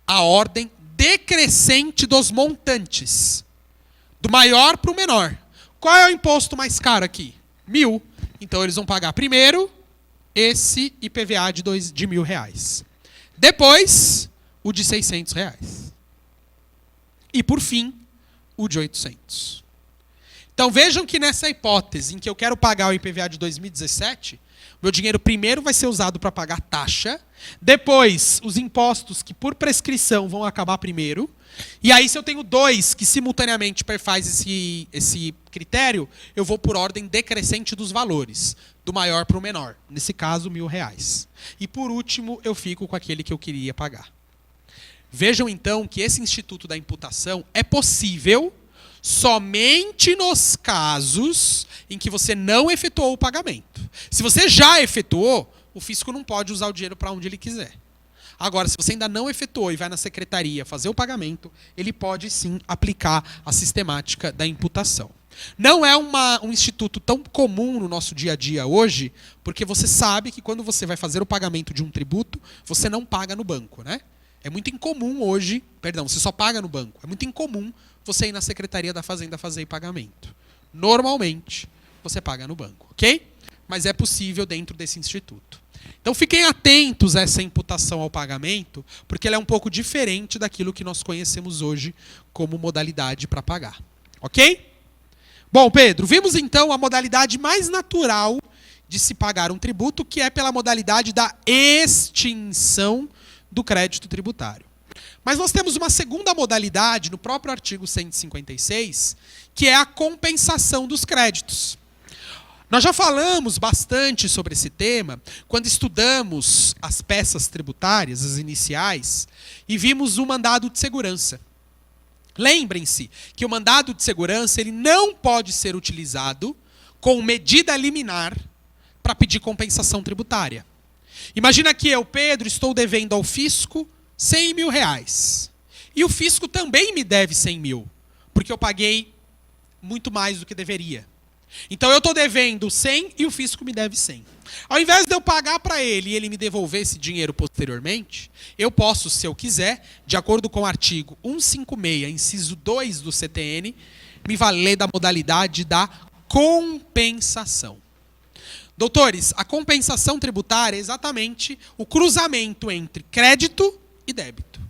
a ordem decrescente dos montantes. Do maior para o menor. Qual é o imposto mais caro aqui? 1.000. Então, eles vão pagar primeiro esse IPVA de R$1.000. Depois, o de R$600. E, por fim, o de 800. Então, vejam que nessa hipótese em que eu quero pagar o IPVA de 2017, meu dinheiro primeiro vai ser usado para pagar taxa, depois os impostos que por prescrição vão acabar primeiro, e aí se eu tenho dois que simultaneamente perfaz esse critério, eu vou por ordem decrescente dos valores, do maior para o menor, nesse caso R$1.000. E por último, eu fico com aquele que eu queria pagar. Vejam então que esse instituto da imputação é possível somente nos casos em que você não efetuou o pagamento. Se você já efetuou, o fisco não pode usar o dinheiro para onde ele quiser. Agora, se você ainda não efetuou e vai na secretaria fazer o pagamento, ele pode sim aplicar a sistemática da imputação. Não é um instituto tão comum no nosso dia a dia hoje, porque você sabe que quando você vai fazer o pagamento de um tributo, você não paga no banco, né? É muito incomum hoje, você só paga no banco. É muito incomum você ir na Secretaria da Fazenda fazer pagamento. Normalmente, você paga no banco, ok? Mas é possível dentro desse instituto. Então, fiquem atentos a essa imputação ao pagamento, porque ela é um pouco diferente daquilo que nós conhecemos hoje como modalidade para pagar, ok? Bom, Pedro, vimos então a modalidade mais natural de se pagar um tributo, que é pela modalidade da extinção do crédito tributário. Mas nós temos uma segunda modalidade no próprio artigo 156, que é a compensação dos créditos. Nós já falamos bastante sobre esse tema quando estudamos as peças tributárias, as iniciais, e vimos o mandado de segurança. Lembrem-se que o mandado de segurança ele não pode ser utilizado com medida liminar para pedir compensação tributária. Imagina que eu, Pedro, estou devendo ao fisco R$100.000. E o fisco também me deve 100 mil, porque eu paguei muito mais do que deveria. Então eu estou devendo 100 e o fisco me deve 100. Ao invés de eu pagar para ele e ele me devolver esse dinheiro posteriormente, eu posso, se eu quiser, de acordo com o artigo 156, inciso 2 do CTN, me valer da modalidade da compensação. Doutores, a compensação tributária é exatamente o cruzamento entre crédito e débito.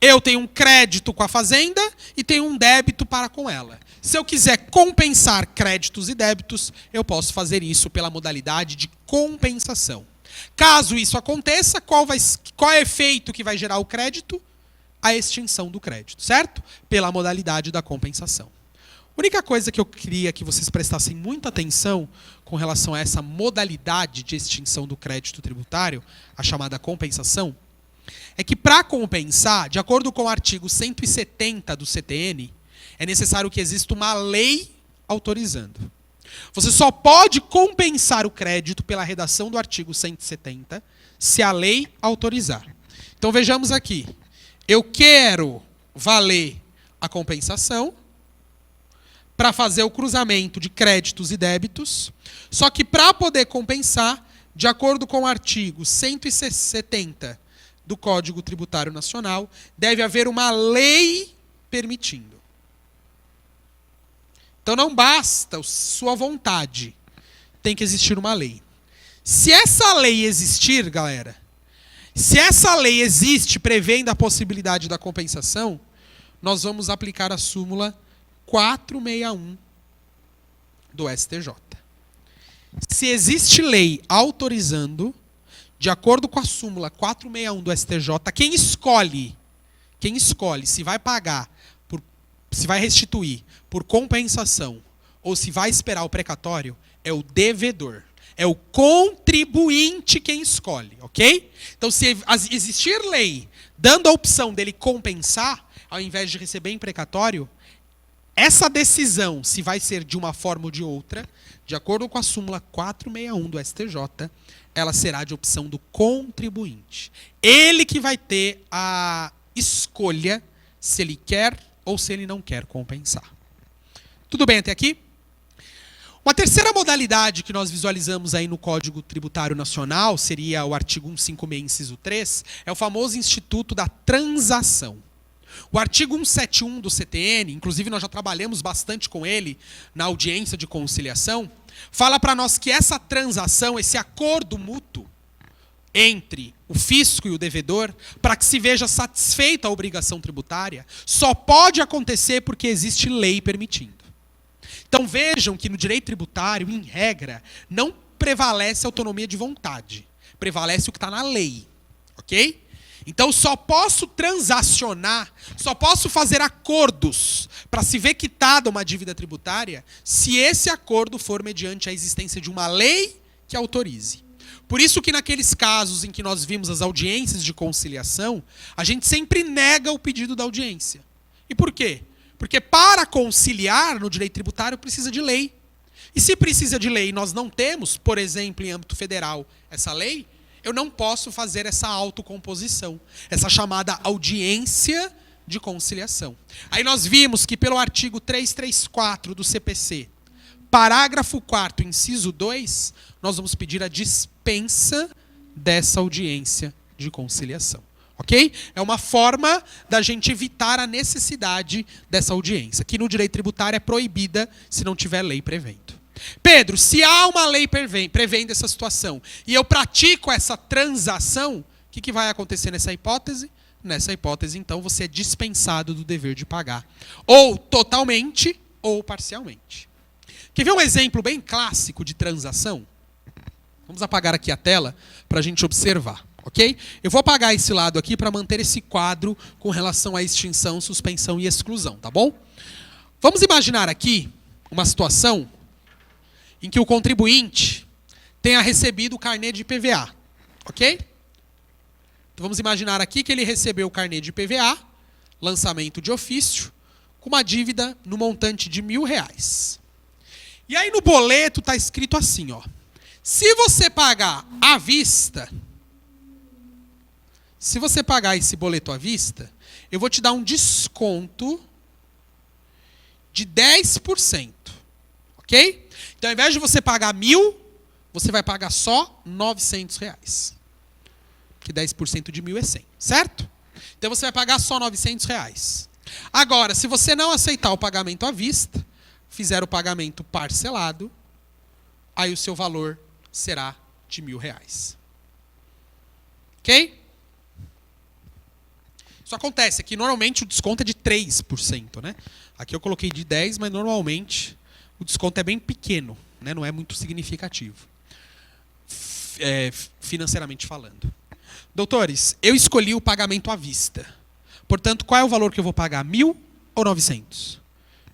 Eu tenho um crédito com a fazenda e tenho um débito para com ela. Se eu quiser compensar créditos e débitos, eu posso fazer isso pela modalidade de compensação. Caso isso aconteça, qual é o efeito que vai gerar o crédito? A extinção do crédito, certo? Pela modalidade da compensação. A única coisa que eu queria que vocês prestassem muita atenção com relação a essa modalidade de extinção do crédito tributário, a chamada compensação, é que para compensar, de acordo com o artigo 170 do CTN, é necessário que exista uma lei autorizando. Você só pode compensar o crédito pela redação do artigo 170 se a lei autorizar. Então vejamos aqui. Eu quero valer a compensação para fazer o cruzamento de créditos e débitos, só que para poder compensar, de acordo com o artigo 170 do Código Tributário Nacional, deve haver uma lei permitindo. Então não basta sua vontade, tem que existir uma lei. Se essa lei existir, galera, se essa lei existe prevendo a possibilidade da compensação, nós vamos aplicar a súmula 461 do STJ. Se existe lei autorizando, de acordo com a súmula 461 do STJ, quem escolhe se vai pagar, se vai restituir por compensação ou se vai esperar o precatório, é o devedor. É o contribuinte quem escolhe, ok? Então, se existir lei dando a opção dele compensar, ao invés de receber em precatório, essa decisão, se vai ser de uma forma ou de outra, de acordo com a súmula 461 do STJ, ela será de opção do contribuinte. Ele que vai ter a escolha se ele quer ou se ele não quer compensar. Tudo bem até aqui? Uma terceira modalidade que nós visualizamos aí no Código Tributário Nacional, seria o artigo 156, inciso 3, é o famoso instituto da transação. O artigo 171 do CTN, inclusive nós já trabalhamos bastante com ele na audiência de conciliação, fala para nós que essa transação, esse acordo mútuo entre o fisco e o devedor, para que se veja satisfeita a obrigação tributária, só pode acontecer porque existe lei permitindo. Então vejam que no direito tributário, em regra, não prevalece a autonomia de vontade. Prevalece o que está na lei. Ok? Então só posso transacionar, só posso fazer acordos para se ver quitada uma dívida tributária se esse acordo for mediante a existência de uma lei que autorize. Por isso que naqueles casos em que nós vimos as audiências de conciliação, a gente sempre nega o pedido da audiência. E por quê? Porque para conciliar no direito tributário precisa de lei. E se precisa de lei e nós não temos, por exemplo, em âmbito federal, essa lei, eu não posso fazer essa autocomposição, essa chamada audiência de conciliação. Aí nós vimos que pelo artigo 334 do CPC, parágrafo 4º, inciso 2, nós vamos pedir a dispensa dessa audiência de conciliação. Ok? É uma forma da gente evitar a necessidade dessa audiência, que no direito tributário é proibida se não tiver lei prevendo. Pedro, se há uma lei prevendo essa situação e eu pratico essa transação, o que vai acontecer nessa hipótese? Nessa hipótese, então, você é dispensado do dever de pagar. Ou totalmente, ou parcialmente. Quer ver um exemplo bem clássico de transação? Vamos apagar aqui a tela para a gente observar. Ok? Eu vou apagar esse lado aqui para manter esse quadro com relação à extinção, suspensão e exclusão, tá bom? Vamos imaginar aqui uma situação em que o contribuinte tenha recebido o carnê de IPVA, ok? Então vamos imaginar aqui que ele recebeu o carnê de IPVA, lançamento de ofício, com uma dívida no montante de R$1.000. E aí no boleto está escrito assim, ó, se você pagar à vista, se você pagar esse boleto à vista, eu vou te dar um desconto de 10%, ok? Então, ao invés de você pagar 1.000, você vai pagar só R$900. Que 10% de 1.000 é 100, certo? Então, você vai pagar só R$900. Agora, se você não aceitar o pagamento à vista, fizer o pagamento parcelado, aí o seu valor será de R$1.000. Ok? Isso acontece aqui, normalmente o desconto é de 3%, né? Aqui eu coloquei de 10%, mas normalmente o desconto é bem pequeno, né? Não é muito significativo, financeiramente falando. Doutores, eu escolhi o pagamento à vista. Portanto, qual é o valor que eu vou pagar? 1.000 ou 900?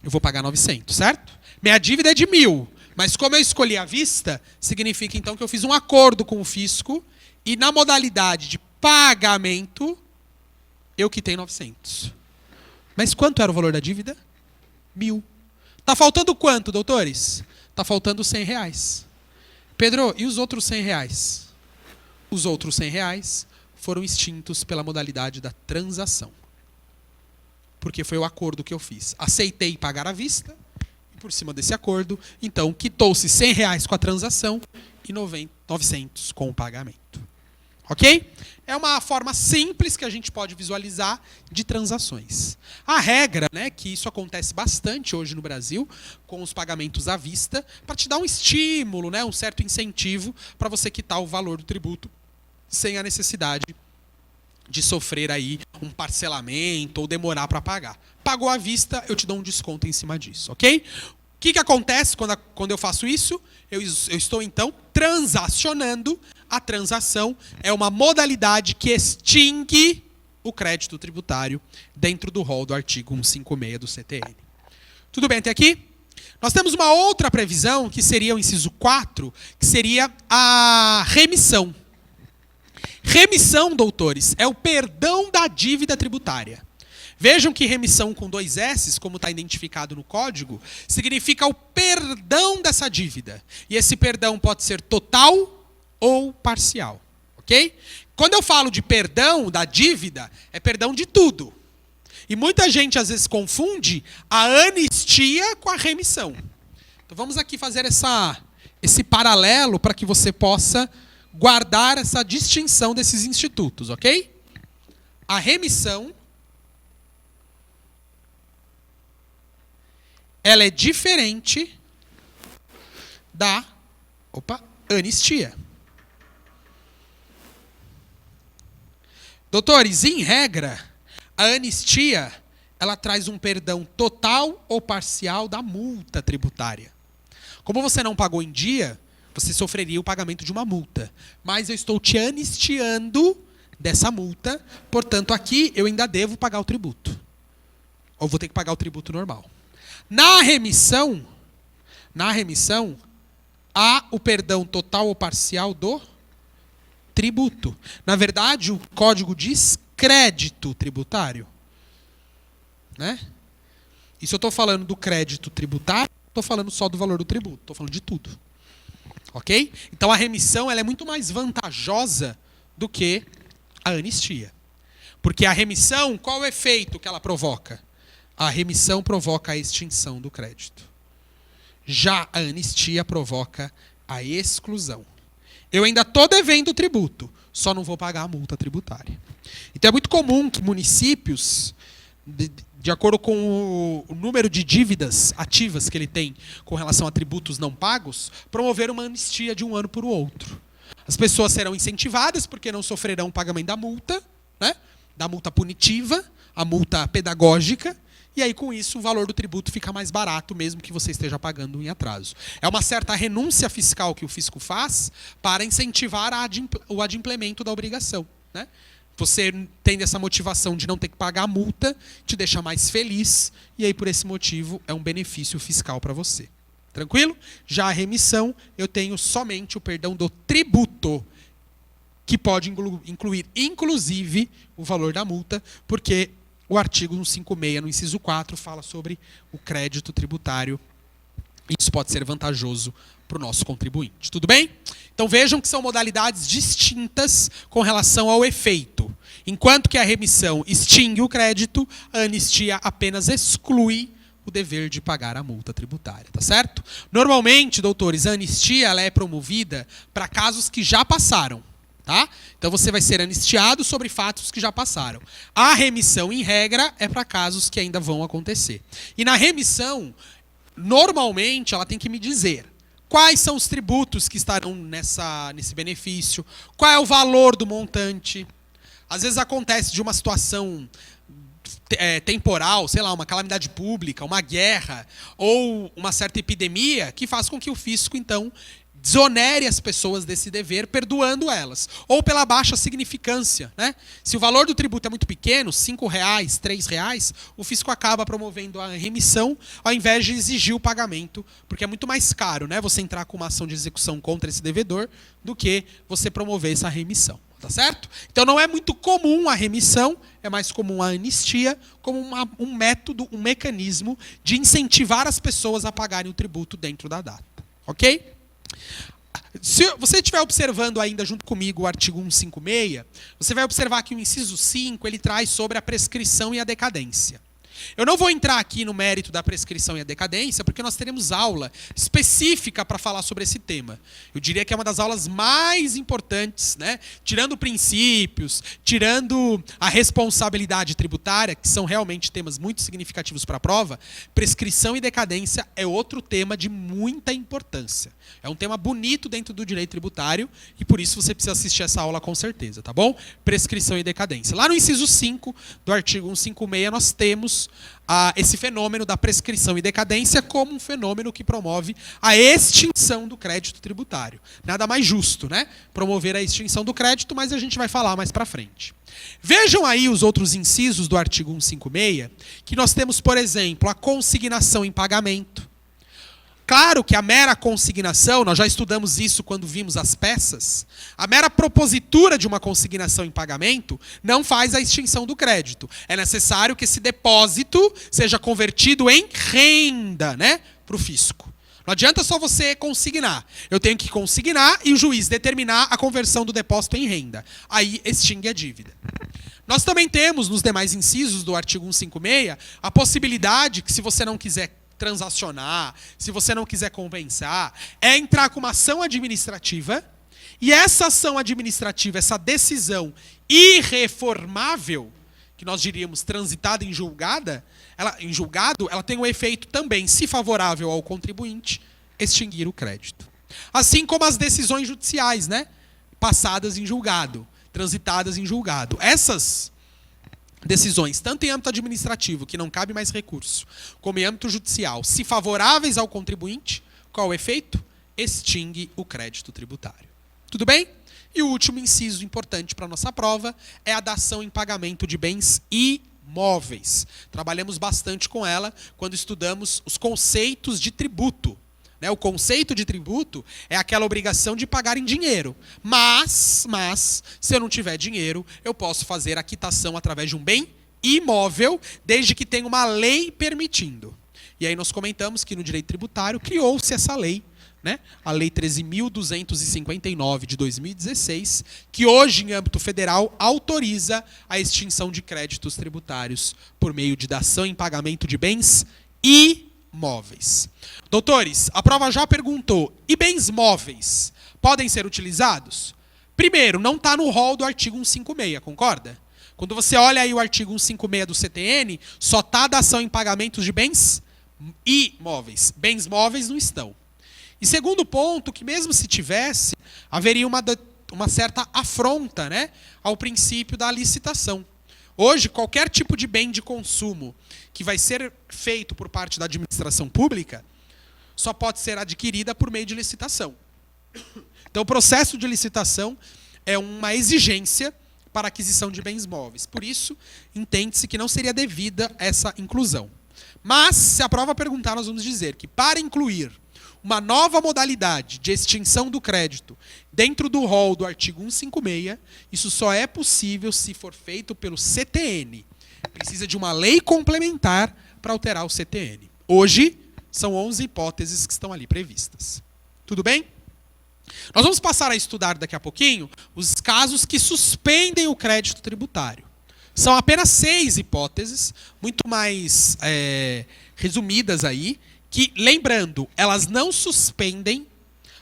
Eu vou pagar 900, certo? Minha dívida é de 1.000, mas como eu escolhi à vista, significa então que eu fiz um acordo com o fisco e na modalidade de pagamento, eu quitei 900. Mas quanto era o valor da dívida? 1.000. Tá faltando quanto, doutores? Tá faltando R$100. Pedro, e os outros R$100? Os outros R$100 foram extintos pela modalidade da transação. Porque foi o acordo que eu fiz. Aceitei pagar à vista, e por cima desse acordo, então, quitou-se R$100 com a transação e 900 com o pagamento. Ok? É uma forma simples que a gente pode visualizar de transações. A regra, né, que isso acontece bastante hoje no Brasil, com os pagamentos à vista, para te dar um estímulo, né, um certo incentivo para você quitar o valor do tributo sem a necessidade de sofrer aí um parcelamento ou demorar para pagar. Pagou à vista, eu te dou um desconto em cima disso, ok? O que acontece quando eu faço isso? Eu estou, então, transacionando. A transação é uma modalidade que extingue o crédito tributário dentro do rol do artigo 156 do CTN. Tudo bem até aqui? Nós temos uma outra previsão, que seria o inciso 4, que seria a remissão. Remissão, doutores, é o perdão da dívida tributária. Vejam que remissão com 2 S's, como está identificado no código, significa o perdão dessa dívida. E esse perdão pode ser total ou parcial. Ok? Quando eu falo de perdão da dívida, é perdão de tudo. E muita gente às vezes confunde a anistia com a remissão. Então vamos aqui fazer esse paralelo para que você possa guardar essa distinção desses institutos, ok? A remissão, ela é diferente da anistia. Doutores, em regra, a anistia, ela traz um perdão total ou parcial da multa tributária. Como você não pagou em dia, você sofreria o pagamento de uma multa. Mas eu estou te anistiando dessa multa, portanto, aqui eu ainda devo pagar o tributo. Ou vou ter que pagar o tributo normal. Na remissão, há o perdão total ou parcial do tributo. Na verdade, o código diz crédito tributário. Né? E se eu estou falando do crédito tributário, estou falando só do valor do tributo, estou falando de tudo. Ok? Então a remissão ela é muito mais vantajosa do que a anistia. Porque a remissão, qual o efeito que ela provoca? A remissão provoca a extinção do crédito. Já a anistia provoca a exclusão. Eu ainda estou devendo o tributo, só não vou pagar a multa tributária. Então é muito comum que municípios, de acordo com o número de dívidas ativas que ele tem com relação a tributos não pagos, promover uma anistia de um ano para o outro. As pessoas serão incentivadas porque não sofrerão o pagamento da multa, né? Da multa punitiva, a multa pedagógica, e aí com isso o valor do tributo fica mais barato mesmo que você esteja pagando em atraso. É uma certa renúncia fiscal que o fisco faz para incentivar o adimplemento da obrigação, né? Você tendo essa motivação de não ter que pagar a multa, te deixa mais feliz, e aí por esse motivo é um benefício fiscal para você. Tranquilo? Já a remissão, eu tenho somente o perdão do tributo, que pode incluir, inclusive, o valor da multa, porque o artigo 156, no inciso 4, fala sobre o crédito tributário. Isso pode ser vantajoso para o nosso contribuinte. Tudo bem? Então vejam que são modalidades distintas com relação ao efeito. Enquanto que a remissão extingue o crédito, a anistia apenas exclui o dever de pagar a multa tributária, tá certo? Normalmente, doutores, a anistia ela é promovida para casos que já passaram. Tá? Então você vai ser anistiado sobre fatos que já passaram. A remissão, em regra, é para casos que ainda vão acontecer. E na remissão, normalmente, ela tem que me dizer quais são os tributos que estarão nesse benefício, qual é o valor do montante. Às vezes acontece de uma situação temporal, sei lá, uma calamidade pública, uma guerra ou uma certa epidemia que faz com que o fisco, então, desonere as pessoas desse dever, perdoando elas. Ou pela baixa significância, né? Se o valor do tributo é muito pequeno, R$5, R$3, o fisco acaba promovendo a remissão ao invés de exigir o pagamento, porque é muito mais caro, né, você entrar com uma ação de execução contra esse devedor do que você promover essa remissão. Tá certo? Então não é muito comum a remissão, é mais comum a anistia como um método, um mecanismo de incentivar as pessoas a pagarem o tributo dentro da data. Ok? Se você estiver observando ainda junto comigo o artigo 156, você vai observar que o inciso 5 ele traz sobre a prescrição e a decadência. Eu não vou entrar aqui no mérito da prescrição e a decadência, porque nós teremos aula específica para falar sobre esse tema. Eu diria que é uma das aulas mais importantes, né? Tirando princípios, tirando a responsabilidade tributária, que são realmente temas muito significativos para a prova, prescrição e decadência é outro tema de muita importância. É um tema bonito dentro do direito tributário e por isso você precisa assistir essa aula com certeza, tá bom? Prescrição e decadência. Lá no inciso 5 do artigo 156 nós temos esse fenômeno da prescrição e decadência como um fenômeno que promove a extinção do crédito tributário. Nada mais justo, né? Promover a extinção do crédito, mas a gente vai falar mais para frente. Vejam aí os outros incisos do artigo 156, que nós temos, por exemplo, a consignação em pagamento. Claro que a mera consignação, nós já estudamos isso quando vimos as peças, a mera propositura de uma consignação em pagamento não faz a extinção do crédito. É necessário que esse depósito seja convertido em renda, né, para o fisco. Não adianta só você consignar. Eu tenho que consignar e o juiz determinar a conversão do depósito em renda. Aí extingue a dívida. Nós também temos, nos demais incisos do artigo 156, a possibilidade que, se você não quiser transacionar, se você não quiser compensar, é entrar com uma ação administrativa e essa ação administrativa, essa decisão irreformável, que nós diríamos transitada em julgado, ela tem um efeito também, se favorável ao contribuinte, extinguir o crédito. Assim como as decisões judiciais, né, passadas em julgado, transitadas em julgado. Essas decisões, tanto em âmbito administrativo, que não cabe mais recurso, como em âmbito judicial, se favoráveis ao contribuinte, qual o efeito? Extingue o crédito tributário. Tudo bem? E o último inciso importante para a nossa prova é a dação em pagamento de bens imóveis. Trabalhamos bastante com ela quando estudamos os conceitos de tributo. O conceito de tributo é aquela obrigação de pagar em dinheiro. Mas, se eu não tiver dinheiro, eu posso fazer a quitação através de um bem imóvel, desde que tenha uma lei permitindo. E aí nós comentamos que no direito tributário criou-se essa lei, né? A Lei 13.259 de 2016, que hoje, em âmbito federal, autoriza a extinção de créditos tributários por meio de dação em pagamento de bens imóveis. Doutores, a prova já perguntou, e bens móveis podem ser utilizados? Primeiro, não está no rol do artigo 156, concorda? Quando você olha aí o artigo 156 do CTN, só está a dação em pagamentos de bens imóveis. Bens móveis não estão. E segundo ponto, que mesmo se tivesse, haveria uma certa afronta, né, ao princípio da licitação. Hoje, qualquer tipo de bem de consumo que vai ser feito por parte da administração pública só pode ser adquirida por meio de licitação. Então, o processo de licitação é uma exigência para a aquisição de bens móveis. Por isso, entende-se que não seria devida essa inclusão. Mas, se a prova perguntar, nós vamos dizer que para incluir uma nova modalidade de extinção do crédito dentro do rol do artigo 156, isso só é possível se for feito pelo CTN. Precisa de uma lei complementar para alterar o CTN. Hoje, são 11 hipóteses que estão ali previstas. Tudo bem? Nós vamos passar a estudar daqui a pouquinho os casos que suspendem o crédito tributário. São apenas 6 hipóteses, muito mais resumidas aí, que, lembrando, elas não suspendem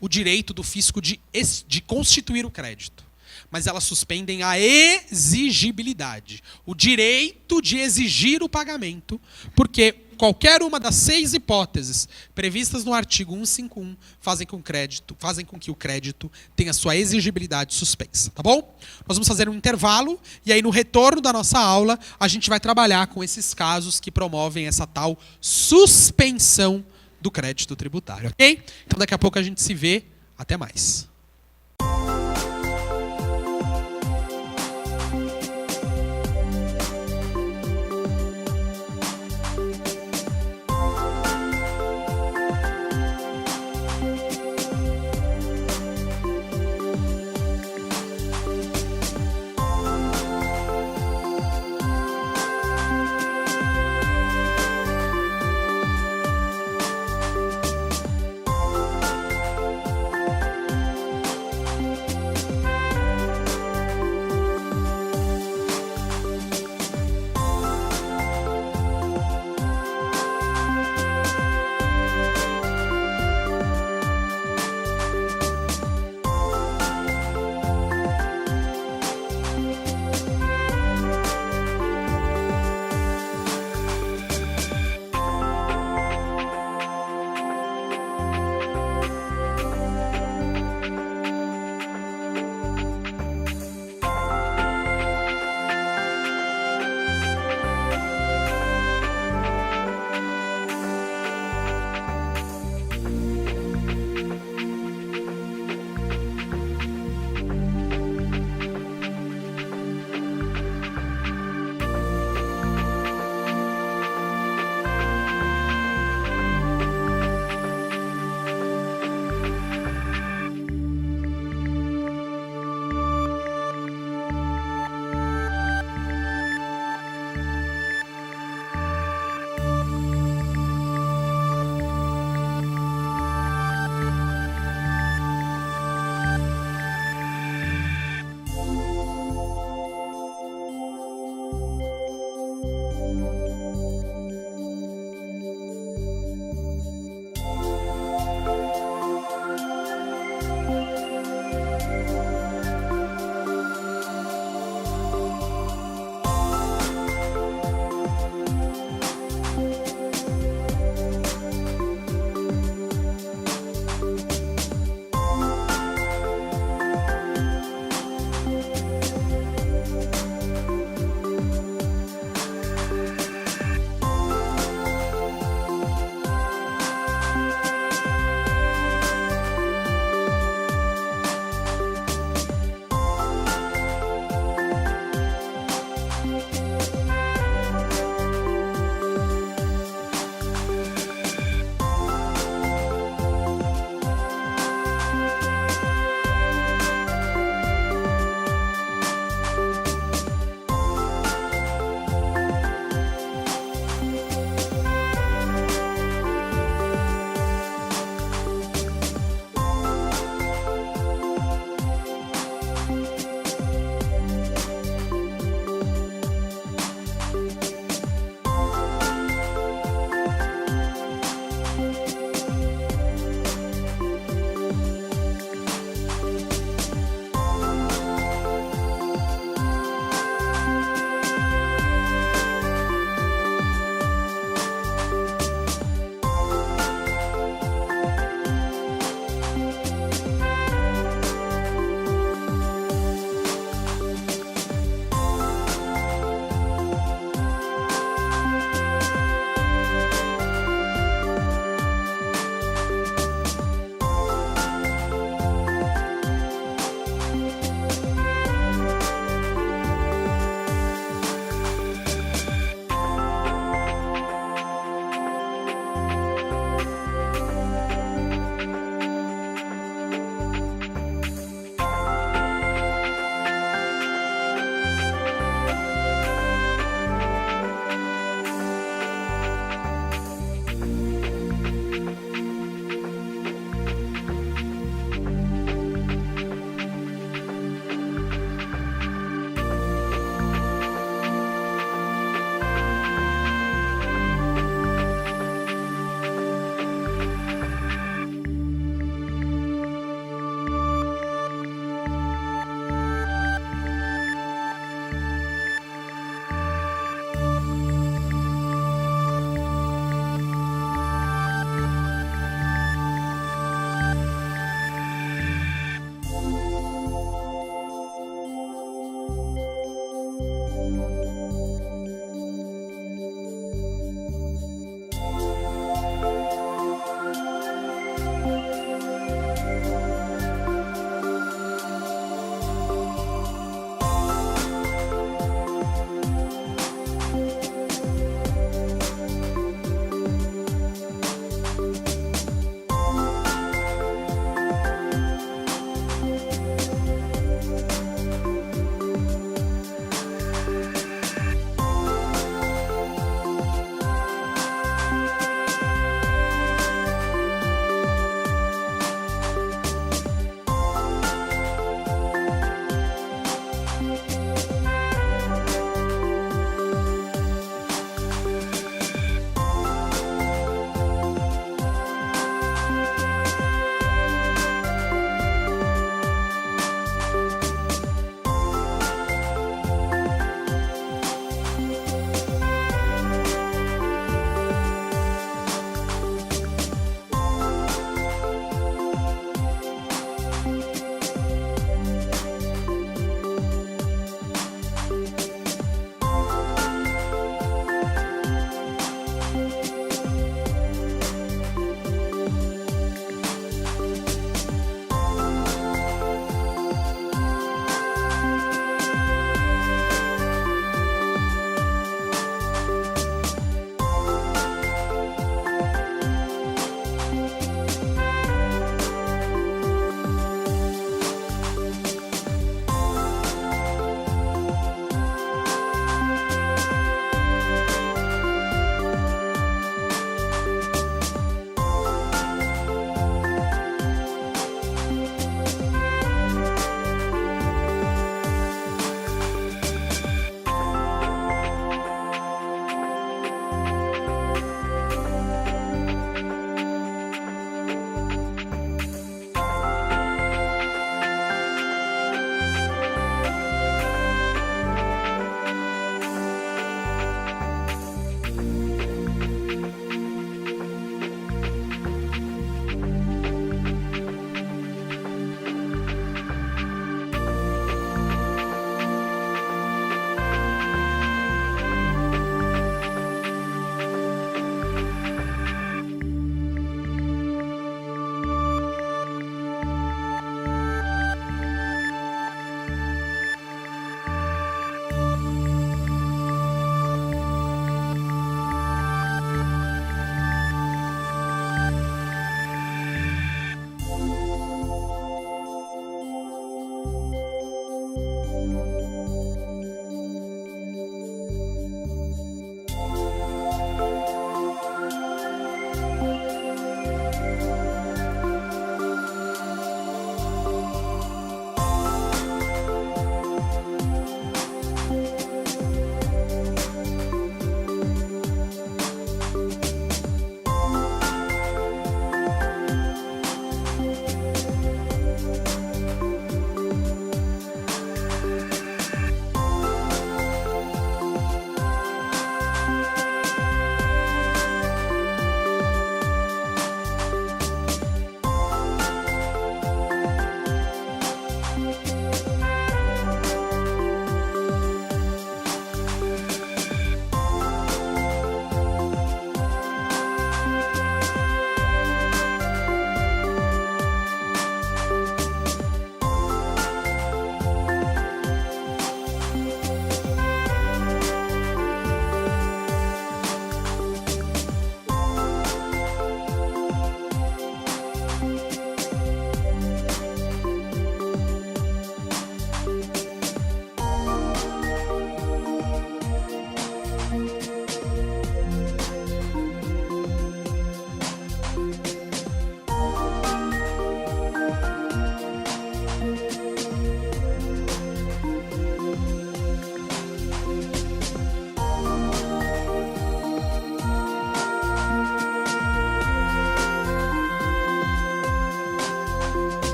o direito do fisco de constituir o crédito, mas elas suspendem a exigibilidade, o direito de exigir o pagamento, porque qualquer uma das 6 hipóteses previstas no artigo 151 fazem com que o crédito tenha sua exigibilidade suspensa, tá bom? Nós vamos fazer um intervalo e aí no retorno da nossa aula a gente vai trabalhar com esses casos que promovem essa tal suspensão do crédito tributário, ok? Então daqui a pouco a gente se vê. Até mais.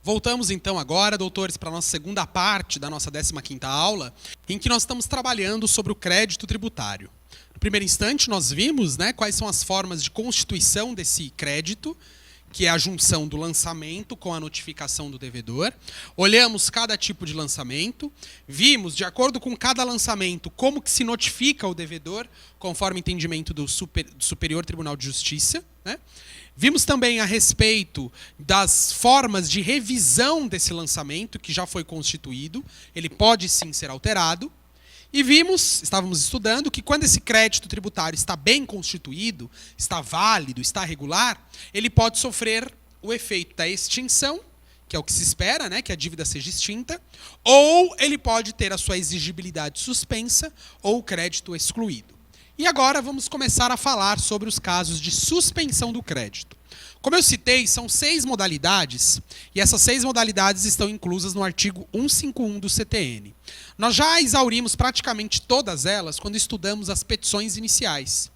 Voltamos então agora, doutores, para a nossa segunda parte da nossa 15ª aula, em que nós estamos trabalhando sobre o crédito tributário. No primeiro instante, nós vimos, né, quais são as formas de constituição desse crédito, que é a junção do lançamento com a notificação do devedor. Olhamos cada tipo de lançamento, vimos, de acordo com cada lançamento, como que se notifica o devedor, conforme entendimento do Superior Tribunal de Justiça, né? Vimos também a respeito das formas de revisão desse lançamento, que já foi constituído, ele pode sim ser alterado. E estávamos estudando, que quando esse crédito tributário está bem constituído, está válido, está regular, ele pode sofrer o efeito da extinção, que é o que se espera, né, que a dívida seja extinta, ou ele pode ter a sua exigibilidade suspensa ou o crédito excluído. E agora vamos começar a falar sobre os casos de suspensão do crédito. Como eu citei, são 6 modalidades, e essas 6 modalidades estão inclusas no artigo 151 do CTN. Nós já exaurimos praticamente todas elas quando estudamos as petições iniciais.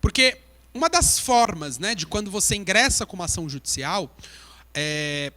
Porque uma das formas, né, de quando você ingressa com uma ação judicial é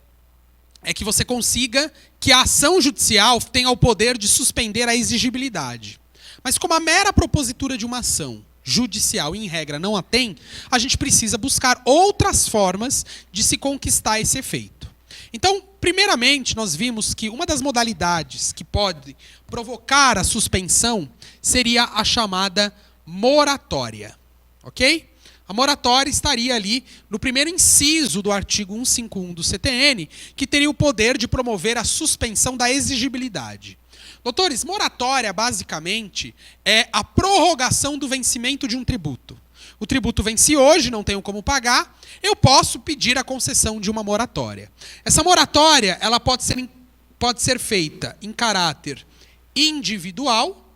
que você consiga que a ação judicial tenha o poder de suspender a exigibilidade. Mas como a mera propositura de uma ação judicial, em regra, não a tem, a gente precisa buscar outras formas de se conquistar esse efeito. Então, primeiramente, nós vimos que uma das modalidades que pode provocar a suspensão seria a chamada moratória. Ok? A moratória estaria ali no primeiro inciso do artigo 151 do CTN, que teria o poder de promover a suspensão da exigibilidade. Doutores, moratória, basicamente, é a prorrogação do vencimento de um tributo. O tributo vence hoje, não tenho como pagar, eu posso pedir a concessão de uma moratória. Essa moratória ela pode ser feita em caráter individual.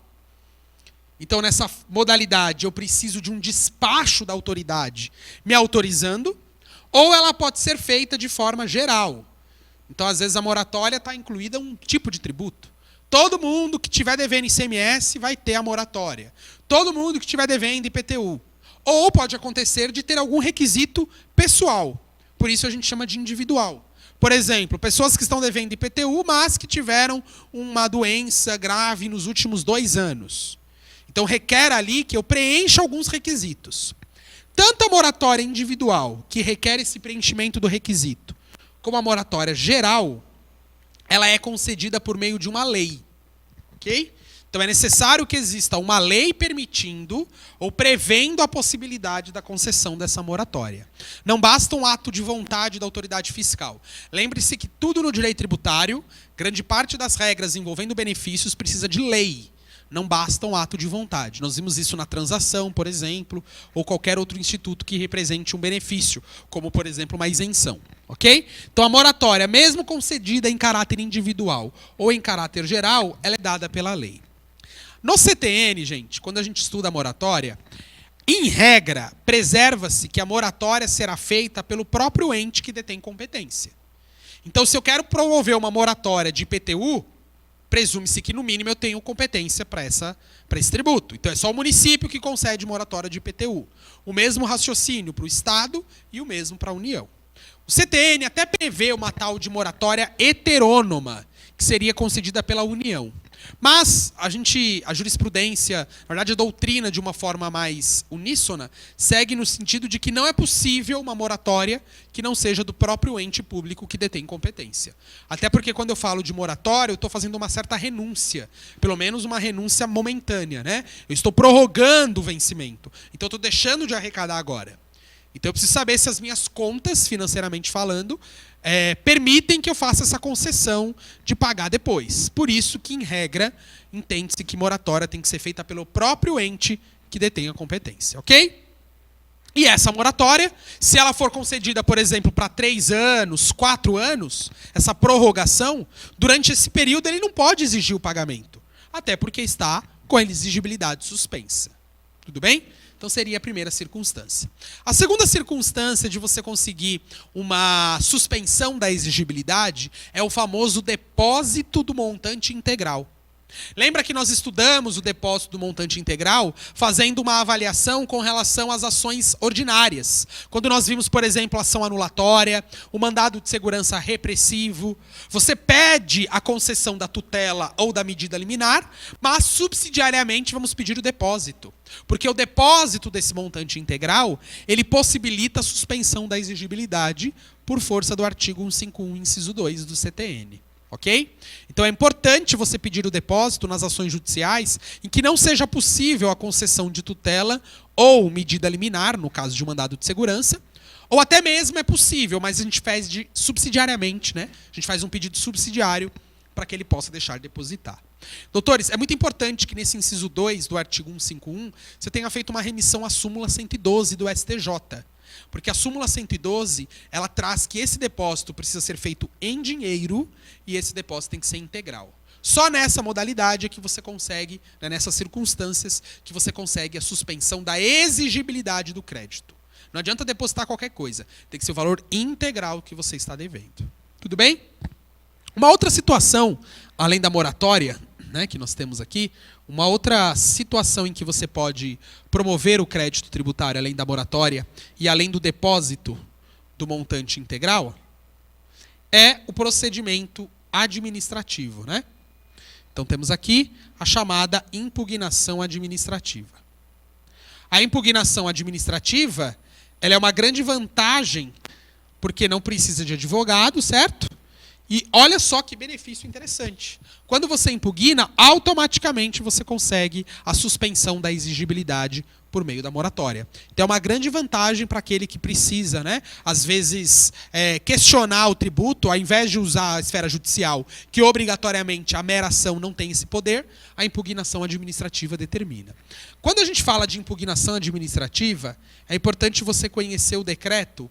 Então, nessa modalidade, eu preciso de um despacho da autoridade me autorizando, ou ela pode ser feita de forma geral. Então, às vezes, a moratória está incluída um tipo de tributo. Todo mundo que estiver devendo ICMS vai ter a moratória. Todo mundo que estiver devendo IPTU. Ou pode acontecer de ter algum requisito pessoal. Por isso a gente chama de individual. Por exemplo, pessoas que estão devendo IPTU, mas que tiveram uma doença grave nos últimos 2 anos. Então requer ali que eu preencha alguns requisitos. Tanto a moratória individual, que requer esse preenchimento do requisito, como a moratória geral, ela é concedida por meio de uma lei. Ok? Então é necessário que exista uma lei permitindo ou prevendo a possibilidade da concessão dessa moratória. Não basta um ato de vontade da autoridade fiscal. Lembre-se que tudo no direito tributário, grande parte das regras envolvendo benefícios precisa de lei. Não basta um ato de vontade. Nós vimos isso na transação, por exemplo, ou qualquer outro instituto que represente um benefício, como, por exemplo, uma isenção. Ok? Então, a moratória, mesmo concedida em caráter individual ou em caráter geral, ela é dada pela lei. No CTN, gente, quando a gente estuda a moratória, em regra, preserva-se que a moratória será feita pelo próprio ente que detém competência. Então, se eu quero promover uma moratória de IPTU, presume-se que, no mínimo, eu tenho competência para esse tributo. Então, é só o município que concede moratória de IPTU. O mesmo raciocínio para o Estado e o mesmo para a União. O CTN até prevê uma tal de moratória heterônoma, que seria concedida pela União. Mas a jurisprudência, na verdade a doutrina de uma forma mais uníssona, segue no sentido de que não é possível uma moratória que não seja do próprio ente público que detém competência. Até porque quando eu falo de moratória, eu estou fazendo uma certa renúncia, pelo menos uma renúncia momentânea, né? Eu estou prorrogando o vencimento, então eu estou deixando de arrecadar agora. Então eu preciso saber se as minhas contas, financeiramente falando, permitem que eu faça essa concessão de pagar depois. Por isso que, em regra, entende-se que moratória tem que ser feita pelo próprio ente que detém a competência, ok? E essa moratória, se ela for concedida, por exemplo, para 3 anos, 4 anos, essa prorrogação, durante esse período ele não pode exigir o pagamento, até porque está com a exigibilidade suspensa. Tudo bem? Então seria a primeira circunstância. A segunda circunstância de você conseguir uma suspensão da exigibilidade é o famoso depósito do montante integral. Lembra que nós estudamos o depósito do montante integral fazendo uma avaliação com relação às ações ordinárias. Quando nós vimos, por exemplo, a ação anulatória, o mandado de segurança repressivo, você pede a concessão da tutela ou da medida liminar, mas subsidiariamente vamos pedir o depósito. Porque o depósito desse montante integral, ele possibilita a suspensão da exigibilidade por força do artigo 151, inciso 2 do CTN. Ok? Então é importante você pedir o depósito nas ações judiciais em que não seja possível a concessão de tutela ou medida liminar, no caso de um mandado de segurança, ou até mesmo é possível, mas a gente faz subsidiariamente, né? A gente faz um pedido subsidiário para que ele possa deixar de depositar. Doutores, é muito importante que nesse inciso 2 do artigo 151 você tenha feito uma remissão à súmula 112 do STJ. Porque a súmula 112, ela traz que esse depósito precisa ser feito em dinheiro e esse depósito tem que ser integral. Só nessa modalidade é que você consegue, né, nessas circunstâncias, que você consegue a suspensão da exigibilidade do crédito. Não adianta depositar qualquer coisa. Tem que ser o valor integral que você está devendo. Tudo bem? Uma outra situação, além da moratória, né, que nós temos aqui, uma outra situação em que você pode promover o crédito tributário, além da moratória e além do depósito do montante integral, é o procedimento administrativo, né? Então temos aqui a chamada impugnação administrativa. A impugnação administrativa, ela é uma grande vantagem porque não precisa de advogado, certo? E olha só que benefício interessante. Quando você impugna, automaticamente você consegue a suspensão da exigibilidade por meio da moratória. Então é uma grande vantagem para aquele que precisa, né, às vezes, questionar o tributo, ao invés de usar a esfera judicial, que obrigatoriamente a mera ação não tem esse poder, a impugnação administrativa determina. Quando a gente fala de impugnação administrativa, é importante você conhecer o decreto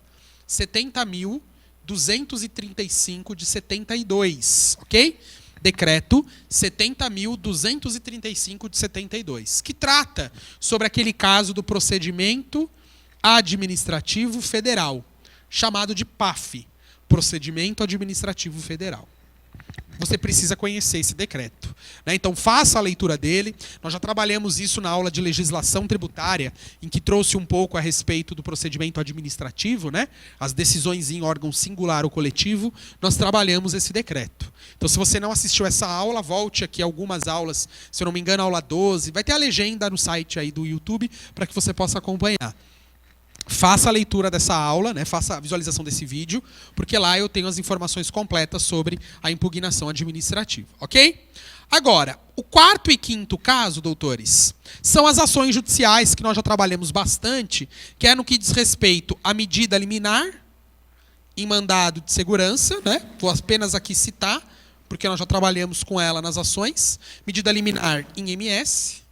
70.235 de 72, ok? Decreto 70.235 de 72, que trata sobre aquele caso do procedimento administrativo federal, chamado de PAF, Procedimento Administrativo Federal. Você precisa conhecer esse decreto, né? Então faça a leitura dele. Nós já trabalhamos isso na aula de legislação tributária, em que trouxe um pouco a respeito do procedimento administrativo, né? As decisões em órgão singular ou coletivo, nós trabalhamos esse decreto. Então se você não assistiu essa aula, volte aqui algumas aulas, se eu não me engano, a aula 12, vai ter a legenda no site aí do YouTube para que você possa acompanhar. Faça a leitura dessa aula, né? Faça a visualização desse vídeo, porque lá eu tenho as informações completas sobre a impugnação administrativa, ok? Agora, o quarto e quinto caso, doutores, são as ações judiciais que nós já trabalhamos bastante, que é no que diz respeito à medida liminar em mandado de segurança, né? Vou apenas aqui citar, porque nós já trabalhamos com ela nas ações, medida liminar em MS,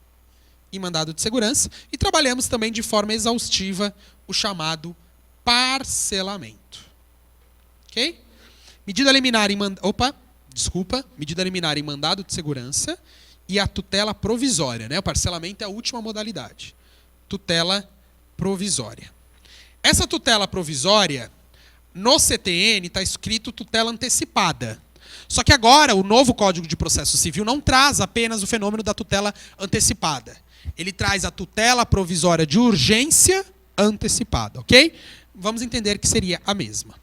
em mandado de segurança, e trabalhamos também de forma exaustiva o chamado parcelamento. Ok? Medida liminar em medida liminar em mandado de segurança e a tutela provisória, né? O parcelamento é a última modalidade. Tutela provisória. Essa tutela provisória, no CTN está escrito tutela antecipada. Só que agora o novo Código de Processo Civil não traz apenas o fenômeno da tutela antecipada. Ele traz a tutela provisória de urgência antecipada, ok? Vamos entender que seria a mesma.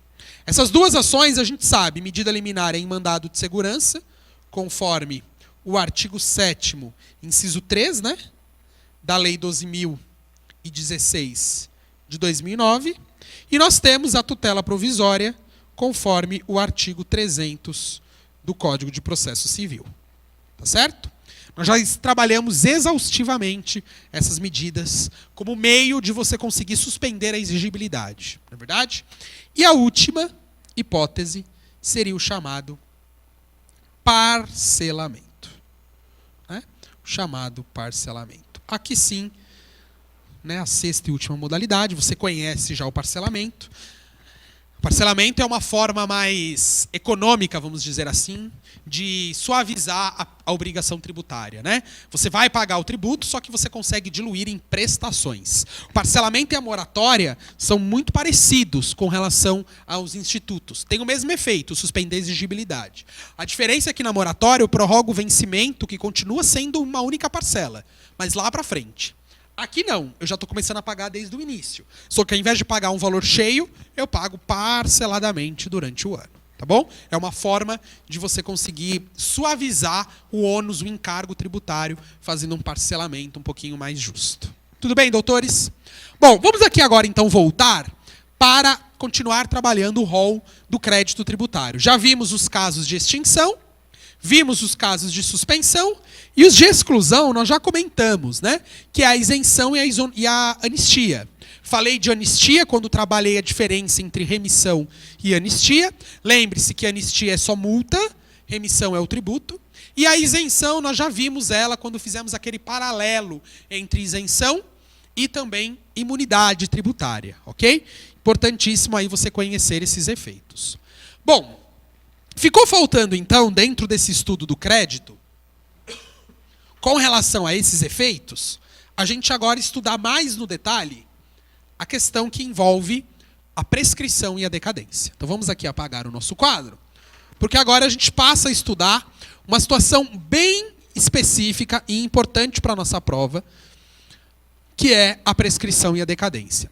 Essas duas ações, a gente sabe, medida liminar em mandado de segurança, conforme o artigo 7º, inciso 3, né, da Lei 12.016 de 2009, e nós temos a tutela provisória, conforme o artigo 300 do Código de Processo Civil. Tá certo? Nós já trabalhamos exaustivamente essas medidas como meio de você conseguir suspender a exigibilidade. Não é verdade? E a última hipótese seria o chamado parcelamento. Né? O chamado parcelamento. Aqui sim, né, a sexta e última modalidade, você conhece já o parcelamento. O parcelamento é uma forma mais econômica, vamos dizer assim, de suavizar a obrigação tributária, né? Você vai pagar o tributo, só que você consegue diluir em prestações. O parcelamento e a moratória são muito parecidos com relação aos institutos. Tem o mesmo efeito, suspender a exigibilidade. A diferença é que na moratória eu prorrogo o vencimento, que continua sendo uma única parcela, mas lá para frente. Aqui não, eu já estou começando a pagar desde o início. Só que ao invés de pagar um valor cheio, eu pago parceladamente durante o ano. Tá bom? É uma forma de você conseguir suavizar o ônus, o encargo tributário, fazendo um parcelamento um pouquinho mais justo. Tudo bem, doutores? Bom, vamos aqui agora então voltar para continuar trabalhando o rol do crédito tributário. Já vimos os casos de extinção, vimos os casos de suspensão e os de exclusão nós já comentamos, né? Que é a isenção e a anistia. Falei de anistia quando trabalhei a diferença entre remissão e anistia. Lembre-se que anistia é só multa, remissão é o tributo. E a isenção nós já vimos ela quando fizemos aquele paralelo entre isenção e também imunidade tributária, ok? Importantíssimo aí você conhecer esses efeitos. Bom, ficou faltando, então, dentro desse estudo do crédito, com relação a esses efeitos, a gente agora estudar mais no detalhe a questão que envolve a prescrição e a decadência. Então vamos aqui apagar o nosso quadro, porque agora a gente passa a estudar uma situação bem específica e importante para a nossa prova, que é a prescrição e a decadência.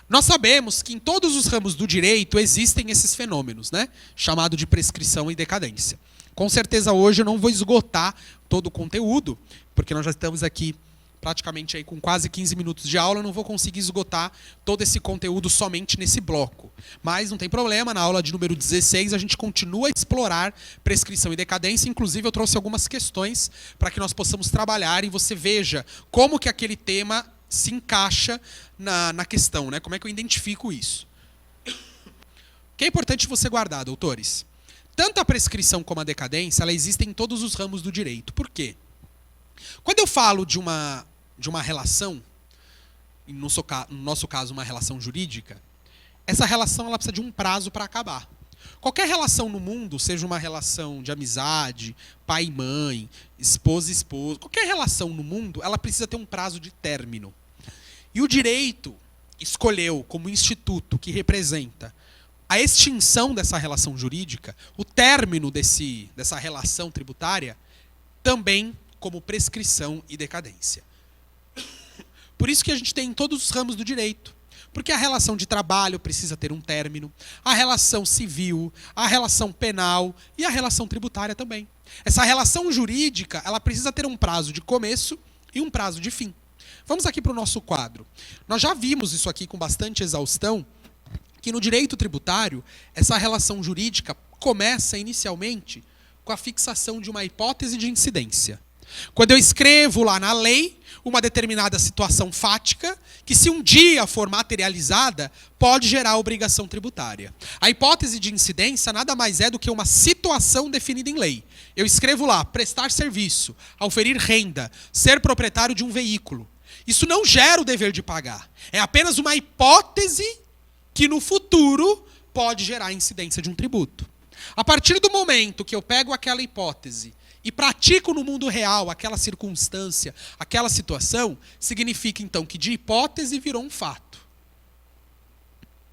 Nós sabemos que em todos os ramos do direito existem esses fenômenos, né? Chamado de prescrição e decadência. Com certeza hoje eu não vou esgotar todo o conteúdo, porque nós já estamos aqui praticamente aí com quase 15 minutos de aula, eu não vou conseguir esgotar todo esse conteúdo somente nesse bloco. Mas não tem problema, na aula de número 16 a gente continua a explorar prescrição e decadência, inclusive eu trouxe algumas questões para que nós possamos trabalhar e você veja como que aquele tema se encaixa na questão, né? Como é que eu identifico isso? O que é importante você guardar, doutores? Tanto a prescrição como a decadência, ela existe em todos os ramos do direito. Por quê? Quando eu falo de uma relação, no nosso caso uma relação jurídica, essa relação ela precisa de um prazo para acabar. Qualquer relação no mundo, seja uma relação de amizade, pai e mãe, esposa e esposo, qualquer relação no mundo, ela precisa ter um prazo de término. E o direito escolheu como instituto que representa a extinção dessa relação jurídica, o término dessa relação tributária, também como prescrição e decadência. Por isso que a gente tem em todos os ramos do direito. Porque a relação de trabalho precisa ter um término, a relação civil, a relação penal e a relação tributária também. Essa relação jurídica, ela precisa ter um prazo de começo e um prazo de fim. Vamos aqui para o nosso quadro. Nós já vimos isso aqui com bastante exaustão, que no direito tributário, essa relação jurídica começa inicialmente com a fixação de uma hipótese de incidência. Quando eu escrevo lá na lei uma determinada situação fática, que se um dia for materializada, pode gerar obrigação tributária. A hipótese de incidência nada mais é do que uma situação definida em lei. Eu escrevo lá, prestar serviço, auferir renda, ser proprietário de um veículo. Isso não gera o dever de pagar. É apenas uma hipótese que no futuro pode gerar a incidência de um tributo. A partir do momento que eu pego aquela hipótese e pratico no mundo real aquela circunstância, aquela situação, significa então que de hipótese virou um fato.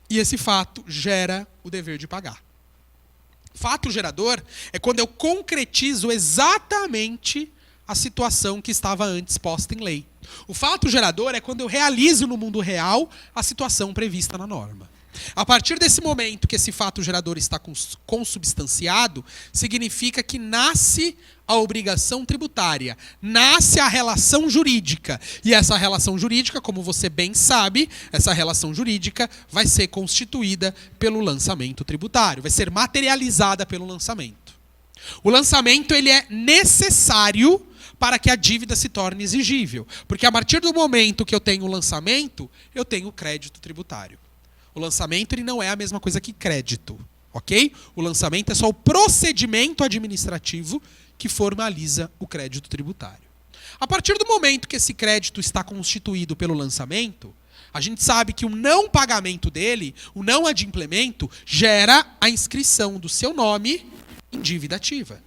E esse fato gera o dever de pagar. Fato gerador é quando eu concretizo exatamente a situação que estava antes posta em lei. O fato gerador é quando eu realizo no mundo real a situação prevista na norma. A partir desse momento que esse fato gerador está consubstanciado, significa que nasce a obrigação tributária, nasce a relação jurídica. E essa relação jurídica, como você bem sabe, essa relação jurídica vai ser constituída pelo lançamento tributário, vai ser materializada pelo lançamento. O lançamento ele é necessário para que a dívida se torne exigível, porque a partir do momento que eu tenho o lançamento, eu tenho o crédito tributário. O lançamento ele não é a mesma coisa que crédito, ok? O lançamento é só o procedimento administrativo que formaliza o crédito tributário. A partir do momento que esse crédito está constituído pelo lançamento, a gente sabe que o não pagamento dele, o não adimplemento, gera a inscrição do seu nome em dívida ativa.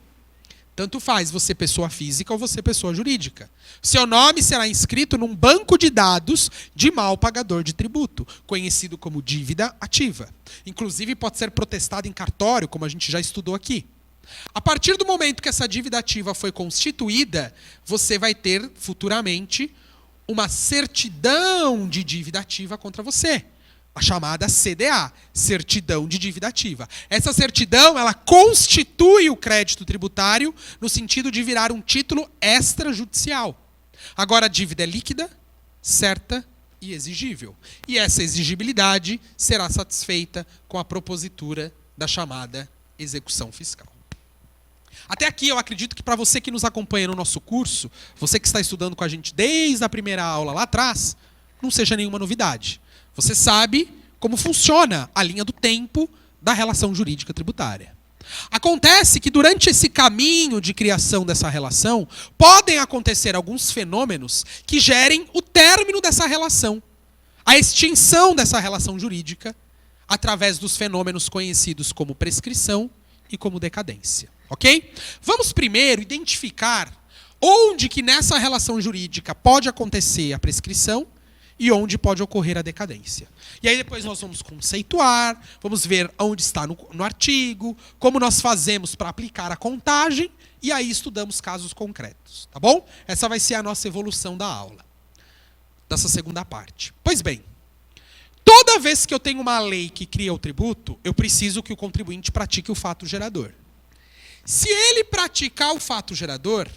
Tanto faz você pessoa física ou você pessoa jurídica. Seu nome será inscrito num banco de dados de mal pagador de tributo, conhecido como dívida ativa. Inclusive pode ser protestado em cartório, como a gente já estudou aqui. A partir do momento que essa dívida ativa foi constituída, você vai ter futuramente uma certidão de dívida ativa contra você. A chamada CDA, Certidão de Dívida Ativa. Essa certidão, ela constitui o crédito tributário no sentido de virar um título extrajudicial. Agora, a dívida é líquida, certa e exigível. E essa exigibilidade será satisfeita com a propositura da chamada execução fiscal. Até aqui, eu acredito que para você que nos acompanha no nosso curso, você que está estudando com a gente desde a primeira aula lá atrás, não seja nenhuma novidade. Você sabe como funciona a linha do tempo da relação jurídica tributária. Acontece que durante esse caminho de criação dessa relação, podem acontecer alguns fenômenos que gerem o término dessa relação, a extinção dessa relação jurídica, através dos fenômenos conhecidos como prescrição e como decadência. Ok? Vamos primeiro identificar onde que nessa relação jurídica pode acontecer a prescrição e onde pode ocorrer a decadência. E aí depois nós vamos conceituar, vamos ver onde está no artigo, como nós fazemos para aplicar a contagem, e aí estudamos casos concretos, tá bom? Essa vai ser a nossa evolução da aula, dessa segunda parte. Pois bem, toda vez que eu tenho uma lei que cria o tributo, eu preciso que o contribuinte pratique o fato gerador. Se ele praticar o fato gerador,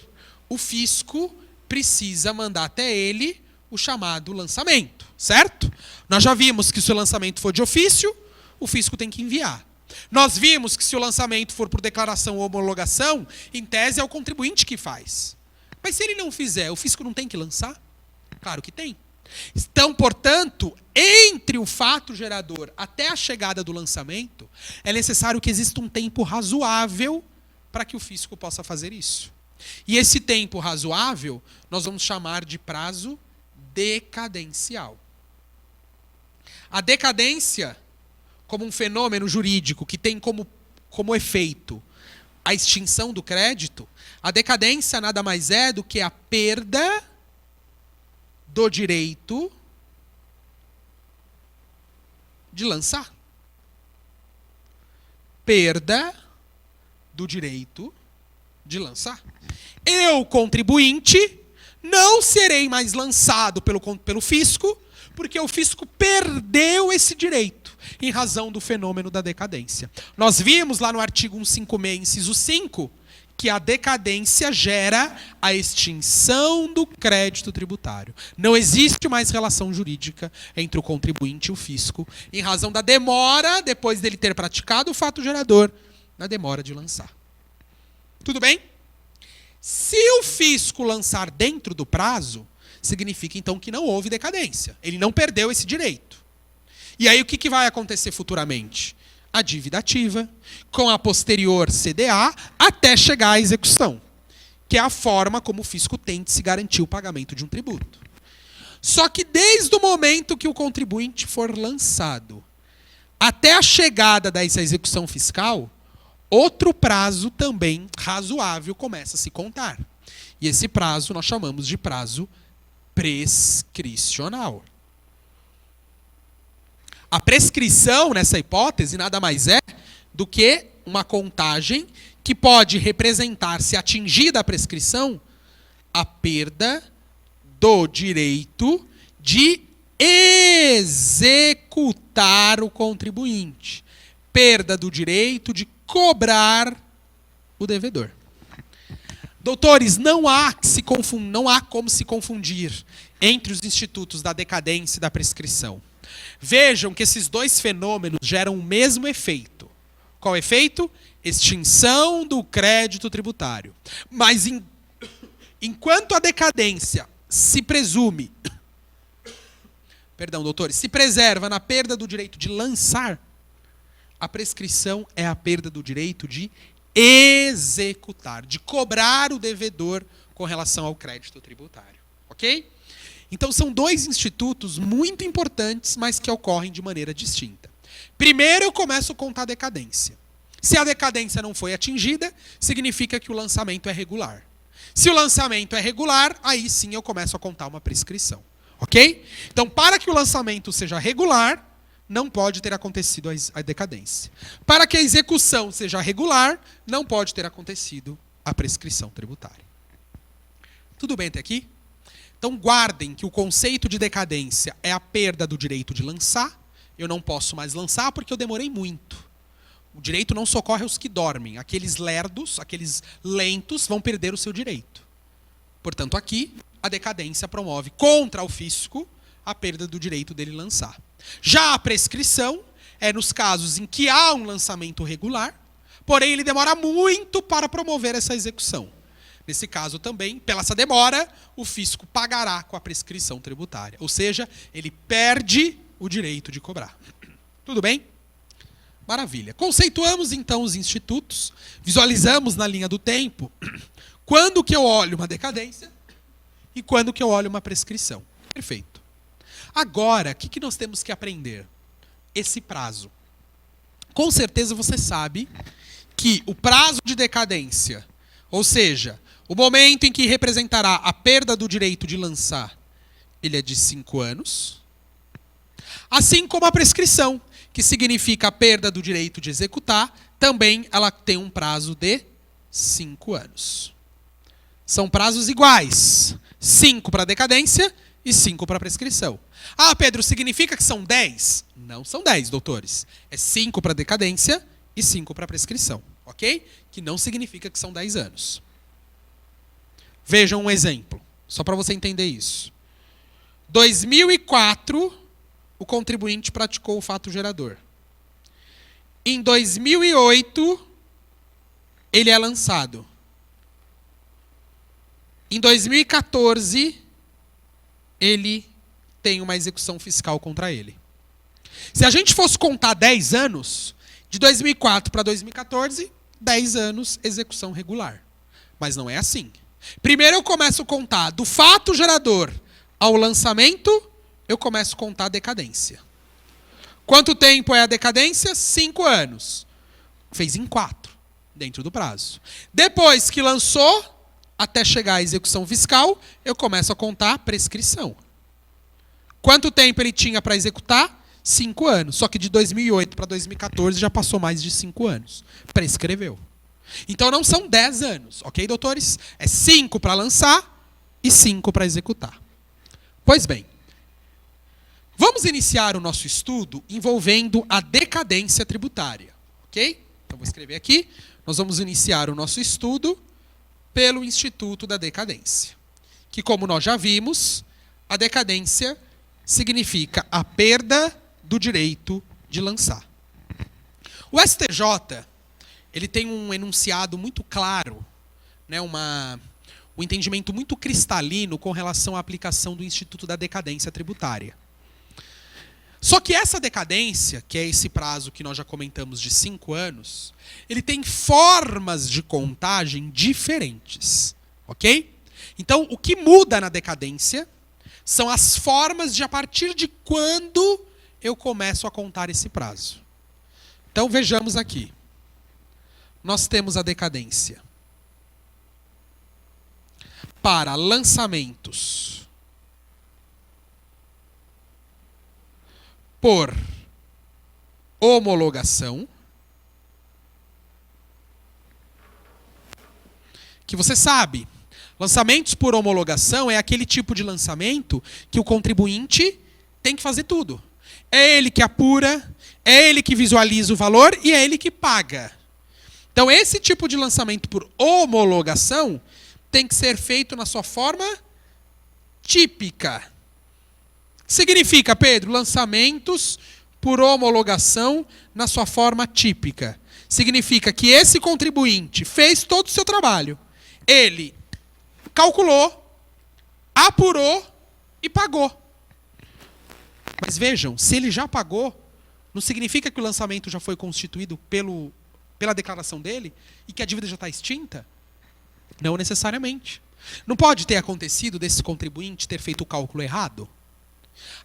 o fisco precisa mandar até ele o chamado lançamento, certo? Nós já vimos que se o lançamento for de ofício, o fisco tem que enviar. Nós vimos que se o lançamento for por declaração ou homologação, em tese é o contribuinte que faz. Mas se ele não fizer, o fisco não tem que lançar? Claro que tem. Então, portanto, entre o fato gerador até a chegada do lançamento, é necessário que exista um tempo razoável para que o fisco possa fazer isso. E esse tempo razoável, nós vamos chamar de prazo decadencial. A decadência, como um fenômeno jurídico que tem como efeito a extinção do crédito, a decadência nada mais é do que a perda do direito de lançar. Perda do direito de lançar. Eu, contribuinte, não serei mais lançado pelo fisco, porque o fisco perdeu esse direito em razão do fenômeno da decadência. Nós vimos lá no artigo 156, inciso 5, que a decadência gera a extinção do crédito tributário. Não existe mais relação jurídica entre o contribuinte e o fisco, em razão da demora, depois dele ter praticado o fato gerador, na demora de lançar. Tudo bem? Se o fisco lançar dentro do prazo, significa então que não houve decadência. Ele não perdeu esse direito. E aí o que vai acontecer futuramente? A dívida ativa, com a posterior CDA, até chegar à execução, que é a forma como o fisco tem de se garantir o pagamento de um tributo. Só que desde o momento que o contribuinte for lançado, até a chegada dessa execução fiscal, outro prazo também razoável começa a se contar. E esse prazo nós chamamos de prazo prescricional. A prescrição, nessa hipótese, nada mais é do que uma contagem que pode representar, se atingida a prescrição, a perda do direito de executar o contribuinte. Perda do direito de cobrar o devedor. Doutores, não há como se confundir entre os institutos da decadência e da prescrição. Vejam que esses dois fenômenos geram o mesmo efeito. Qual efeito? Extinção do crédito tributário. Mas enquanto a decadência se presume, doutores, se preserva na perda do direito de lançar, a prescrição é a perda do direito de executar, de cobrar o devedor com relação ao crédito tributário. Ok? Então são dois institutos muito importantes, mas que ocorrem de maneira distinta. Primeiro eu começo a contar a decadência. Se a decadência não foi atingida, significa que o lançamento é regular. Se o lançamento é regular, aí sim eu começo a contar uma prescrição. Ok? Então, para que o lançamento seja regular, não pode ter acontecido a decadência. Para que a execução seja regular, não pode ter acontecido a prescrição tributária. Tudo bem até aqui? Então, guardem que o conceito de decadência é a perda do direito de lançar. Eu não posso mais lançar porque eu demorei muito. O direito não socorre aos que dormem. Aqueles lerdos, aqueles lentos, vão perder o seu direito. Portanto, aqui, a decadência promove contra o fisco a perda do direito dele lançar. Já a prescrição é nos casos em que há um lançamento regular, porém ele demora muito para promover essa execução. Nesse caso também, pela essa demora, o fisco pagará com a prescrição tributária. Ou seja, ele perde o direito de cobrar. Tudo bem? Maravilha. Conceituamos então os institutos, visualizamos na linha do tempo quando que eu olho uma decadência e quando que eu olho uma prescrição. Perfeito. Agora, o que nós temos que aprender? Esse prazo. Com certeza você sabe que o prazo de decadência, ou seja, o momento em que representará a perda do direito de lançar, ele é de 5 anos. Assim como a prescrição, que significa a perda do direito de executar, também ela tem um prazo de 5 anos. São prazos iguais. 5 para decadência e 5 para prescrição. Ah, Pedro, significa que são 10? Não são 10, doutores. É 5 para decadência e 5 para prescrição. Ok? Que não significa que são 10 anos. Vejam um exemplo, só para você entender isso. 2004, o contribuinte praticou o fato gerador. Em 2008, ele é lançado. Em 2014, ele tem uma execução fiscal contra ele. Se a gente fosse contar 10 anos, de 2004 para 2014, 10 anos, execução regular. Mas não é assim. Primeiro eu começo a contar do fato gerador ao lançamento, eu começo a contar a decadência. Quanto tempo é a decadência? 5 anos. Fez em 4, dentro do prazo. Depois que lançou, até chegar à execução fiscal, eu começo a contar a prescrição. Quanto tempo ele tinha para executar? 5 anos. Só que de 2008 para 2014 já passou mais de 5 anos. Prescreveu. Então não são 10 anos, ok, doutores? É 5 para lançar e 5 para executar. Pois bem, vamos iniciar o nosso estudo envolvendo a decadência tributária, ok? Então vou escrever aqui. Nós vamos iniciar o nosso estudo pelo Instituto da Decadência. Que, como nós já vimos, a decadência significa a perda do direito de lançar. O STJ, ele tem um enunciado muito claro, né, um entendimento muito cristalino com relação à aplicação do Instituto da Decadência Tributária. Só que essa decadência, que é esse prazo que nós já comentamos de 5 anos, ele tem formas de contagem diferentes, ok? Então, o que muda na decadência são as formas de a partir de quando eu começo a contar esse prazo. Então, vejamos aqui. Nós temos a decadência para lançamentos por homologação, que você sabe, lançamentos por homologação é aquele tipo de lançamento que o contribuinte tem que fazer tudo. É ele que apura, é ele que visualiza o valor e é ele que paga. Então, esse tipo de lançamento por homologação tem que ser feito na sua forma típica. Significa, Pedro, lançamentos por homologação na sua forma típica. Significa que esse contribuinte fez todo o seu trabalho. Ele calculou, apurou e pagou. Mas vejam, se ele já pagou, não significa que o lançamento já foi constituído pela declaração dele e que a dívida já está extinta? Não necessariamente. Não pode ter acontecido desse contribuinte ter feito o cálculo errado?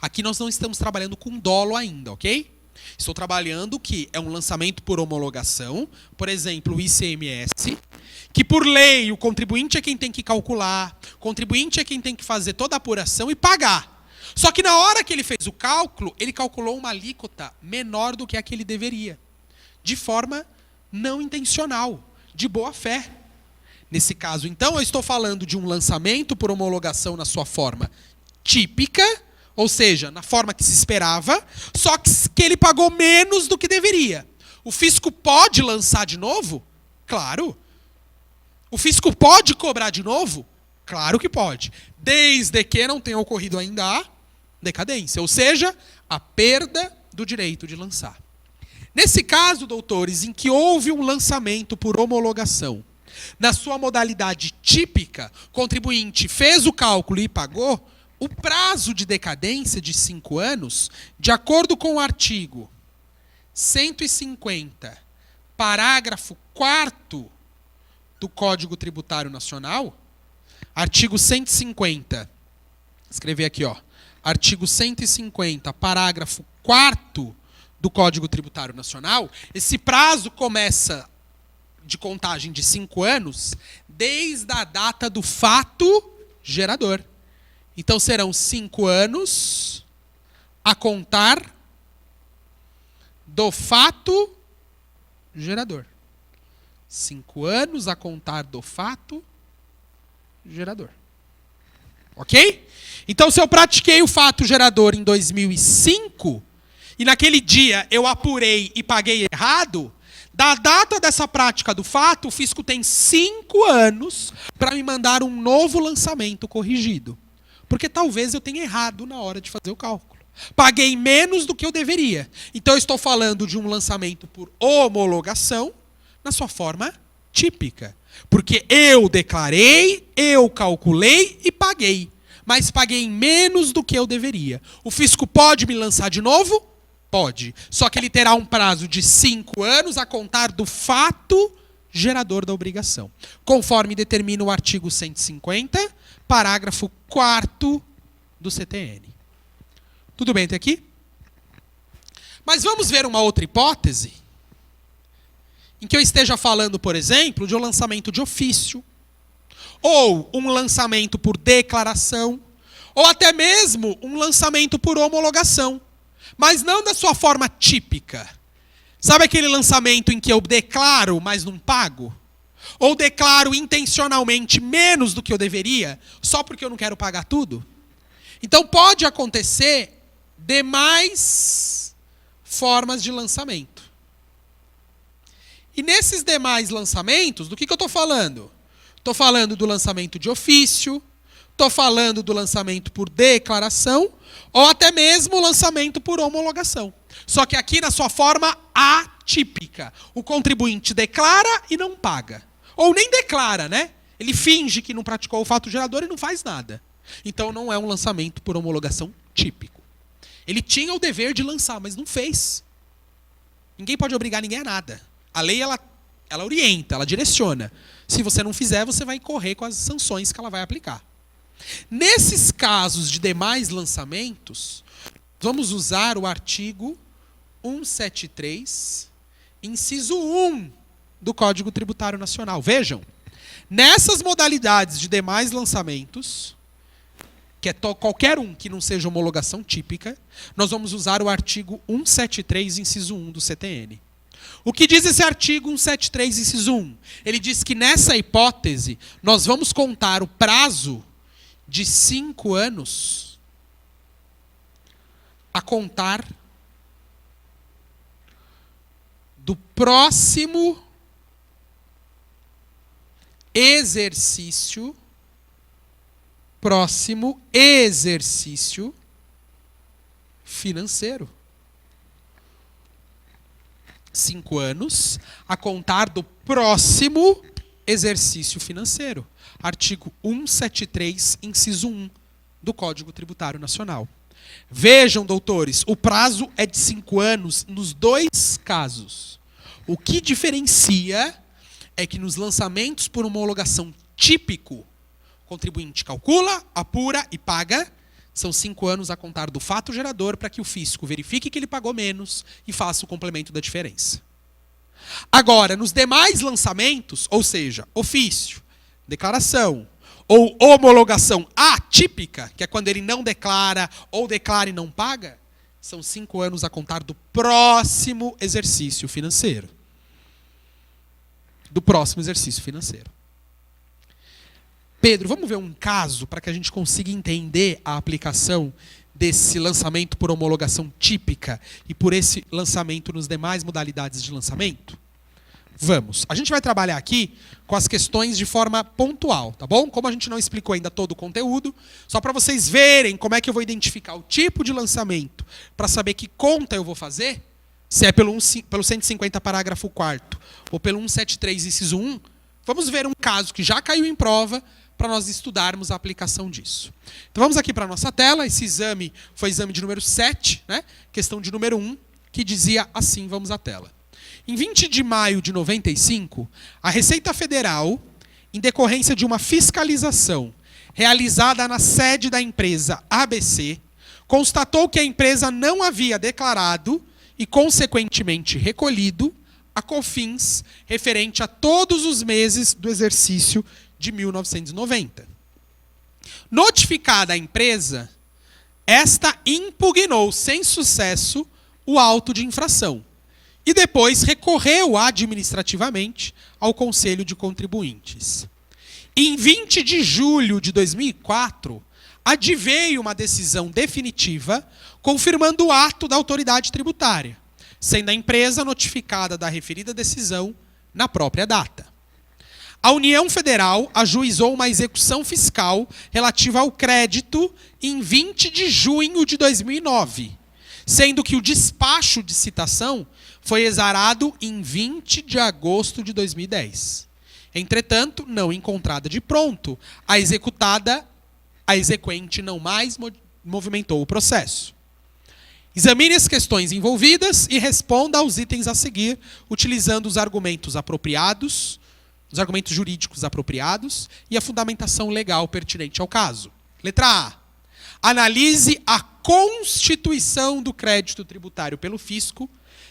Aqui nós não estamos trabalhando com dolo ainda, ok? Estou trabalhando que é um lançamento por homologação, por exemplo, o ICMS, que por lei o contribuinte é quem tem que calcular, o contribuinte é quem tem que fazer toda a apuração e pagar. Só que na hora que ele fez o cálculo, ele calculou uma alíquota menor do que a que ele deveria, de forma não intencional, de boa fé. Nesse caso, então, eu estou falando de um lançamento por homologação na sua forma típica, ou seja, na forma que se esperava, só que ele pagou menos do que deveria. O fisco pode lançar de novo? Claro. O fisco pode cobrar de novo? Claro que pode. Desde que não tenha ocorrido ainda a decadência, ou seja, a perda do direito de lançar. Nesse caso, doutores, em que houve um lançamento por homologação, na sua modalidade típica, o contribuinte fez o cálculo e pagou, o prazo de decadência de 5 anos, de acordo com o artigo 150, parágrafo 4º do Código Tributário Nacional, artigo 150, escrever aqui, ó, artigo 150, parágrafo 4º do Código Tributário Nacional, esse prazo começa de contagem de 5 anos desde a data do fato gerador. Então, serão 5 anos a contar do fato gerador. 5 anos a contar do fato gerador. Ok? Então, se eu pratiquei o fato gerador em 2005, e naquele dia eu apurei e paguei errado, da data dessa prática do fato, o fisco tem 5 anos para me mandar um novo lançamento corrigido. Porque talvez eu tenha errado na hora de fazer o cálculo. Paguei menos do que eu deveria. Então eu estou falando de um lançamento por homologação na sua forma típica. Porque eu declarei, eu calculei e paguei. Mas paguei menos do que eu deveria. O fisco pode me lançar de novo? Pode. Só que ele terá um prazo de 5 anos a contar do fato gerador da obrigação. Conforme determina o artigo 150, parágrafo 4º do CTN. Tudo bem até aqui? Mas vamos ver uma outra hipótese em que eu esteja falando, por exemplo, de um lançamento de ofício, ou um lançamento por declaração, ou até mesmo um lançamento por homologação, mas não da sua forma típica. Sabe aquele lançamento em que eu declaro, mas não pago? Ou declaro intencionalmente menos do que eu deveria, só porque eu não quero pagar tudo? Então pode acontecer demais formas de lançamento. E nesses demais lançamentos, do que eu estou falando? Estou falando do lançamento de ofício, estou falando do lançamento por declaração, ou até mesmo o lançamento por homologação. Só que aqui na sua forma atípica. O contribuinte declara e não paga. Ou nem declara, né? Ele finge que não praticou o fato gerador e não faz nada. Então não é um lançamento por homologação típico. Ele tinha o dever de lançar, mas não fez. Ninguém pode obrigar ninguém a nada. A lei, ela orienta, ela direciona. Se você não fizer, você vai incorrer com as sanções que ela vai aplicar. Nesses casos de demais lançamentos, vamos usar o artigo 173, inciso 1 do Código Tributário Nacional. Vejam, nessas modalidades de demais lançamentos, que é qualquer um que não seja homologação típica, nós vamos usar o artigo 173, inciso 1 do CTN. O que diz esse artigo 173, inciso 1? Ele diz que nessa hipótese, nós vamos contar o prazo de 5 anos a contar do próximo exercício financeiro. 5 anos a contar do próximo exercício financeiro. Artigo 173, inciso 1 do Código Tributário Nacional. Vejam, doutores, o prazo é de 5 anos nos dois casos. O que diferencia é que nos lançamentos por homologação típico, o contribuinte calcula, apura e paga. São 5 anos a contar do fato gerador para que o fisco verifique que ele pagou menos e faça o complemento da diferença. Agora, nos demais lançamentos, ou seja, ofício, declaração ou homologação atípica, que é quando ele não declara ou declara e não paga, são 5 anos a contar do próximo exercício financeiro. Pedro, vamos ver um caso para que a gente consiga entender a aplicação desse lançamento por homologação típica e por esse lançamento nos demais modalidades de lançamento? Vamos. A gente vai trabalhar aqui com as questões de forma pontual, tá bom? Como a gente não explicou ainda todo o conteúdo, só para vocês verem como é que eu vou identificar o tipo de lançamento para saber que conta eu vou fazer, se é pelo 150 parágrafo 4º ou pelo 173 inciso 1, vamos ver um caso que já caiu em prova para nós estudarmos a aplicação disso. Então vamos aqui para a nossa tela. Esse exame foi exame de número 7, né? Questão de número 1, que dizia assim, vamos à tela. Em 20 de maio de 95, a Receita Federal, em decorrência de uma fiscalização realizada na sede da empresa ABC, constatou que a empresa não havia declarado e, consequentemente, recolhido a COFINS referente a todos os meses do exercício de 1990. Notificada a empresa, esta impugnou sem sucesso o auto de infração e depois recorreu administrativamente ao Conselho de Contribuintes. Em 20 de julho de 2004, adveio uma decisão definitiva confirmando o ato da autoridade tributária, sendo a empresa notificada da referida decisão na própria data. A União Federal ajuizou uma execução fiscal relativa ao crédito em 20 de junho de 2009, sendo que o despacho de citação foi exarado em 20 de agosto de 2010. Entretanto, não encontrada de pronto, a exequente não mais movimentou o processo. Examine as questões envolvidas e responda aos itens a seguir, utilizando os argumentos apropriados, os argumentos jurídicos apropriados e a fundamentação legal pertinente ao caso. Letra A. Analise a constituição do crédito tributário pelo fisco,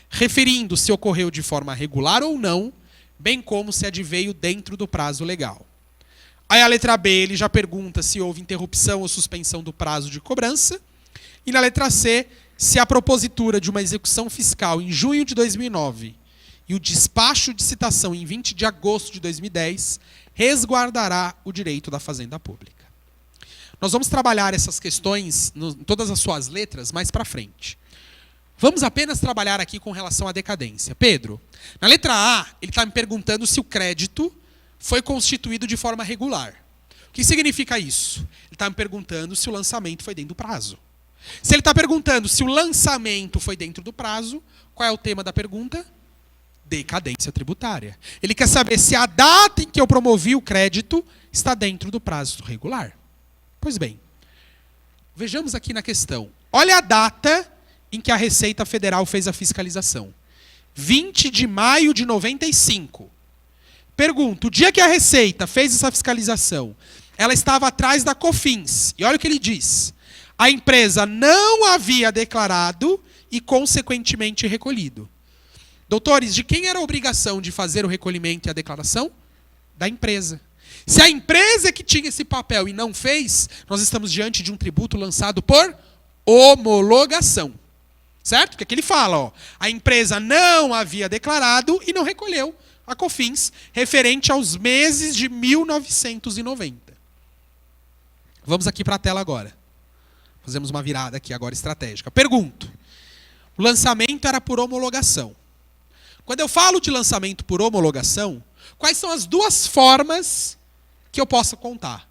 referindo se ocorreu de forma regular ou não, bem como se adveio dentro do prazo legal. Aí a letra B, ele já pergunta se houve interrupção ou suspensão do prazo de cobrança. E na letra C, se a propositura de uma execução fiscal em junho de 2009 e o despacho de citação em 20 de agosto de 2010 resguardará o direito da Fazenda Pública. Nós vamos trabalhar essas questões, todas as suas letras, mais para frente. Vamos apenas trabalhar aqui com relação à decadência. Pedro, na letra A, ele está me perguntando se o crédito foi constituído de forma regular. O que significa isso? Ele está me perguntando se o lançamento foi dentro do prazo. Se ele está perguntando se o lançamento foi dentro do prazo, qual é o tema da pergunta? Decadência tributária. Ele quer saber se a data em que eu promovi o crédito está dentro do prazo regular. Pois bem, vejamos aqui na questão. Olha a data em que a Receita Federal fez a fiscalização. 20 de maio de 95. Pergunto, o dia que a Receita fez essa fiscalização, ela estava atrás da COFINS. E olha o que ele diz. A empresa não havia declarado e, consequentemente, recolhido. Doutores, de quem era a obrigação de fazer o recolhimento e a declaração? Da empresa. Se a empresa que tinha esse papel e não fez, nós estamos diante de um tributo lançado por homologação. Certo? Porque aqui ele fala, ó, a empresa não havia declarado e não recolheu a COFINS referente aos meses de 1990. Vamos aqui para a tela agora. Fazemos uma virada aqui agora estratégica. Pergunto. O lançamento era por homologação. Quando eu falo de lançamento por homologação, quais são as duas formas que eu posso contar?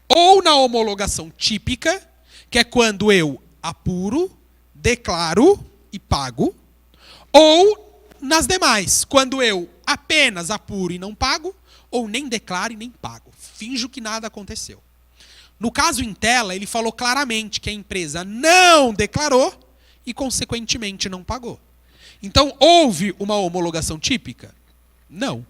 Ou na homologação típica, que é quando eu apuro, declaro e pago, ou nas demais, quando eu apenas apuro e não pago, ou nem declaro e nem pago. Finjo que nada aconteceu. No caso em tela, ele falou claramente que a empresa não declarou e, consequentemente, não pagou. Então, houve uma homologação típica? Não.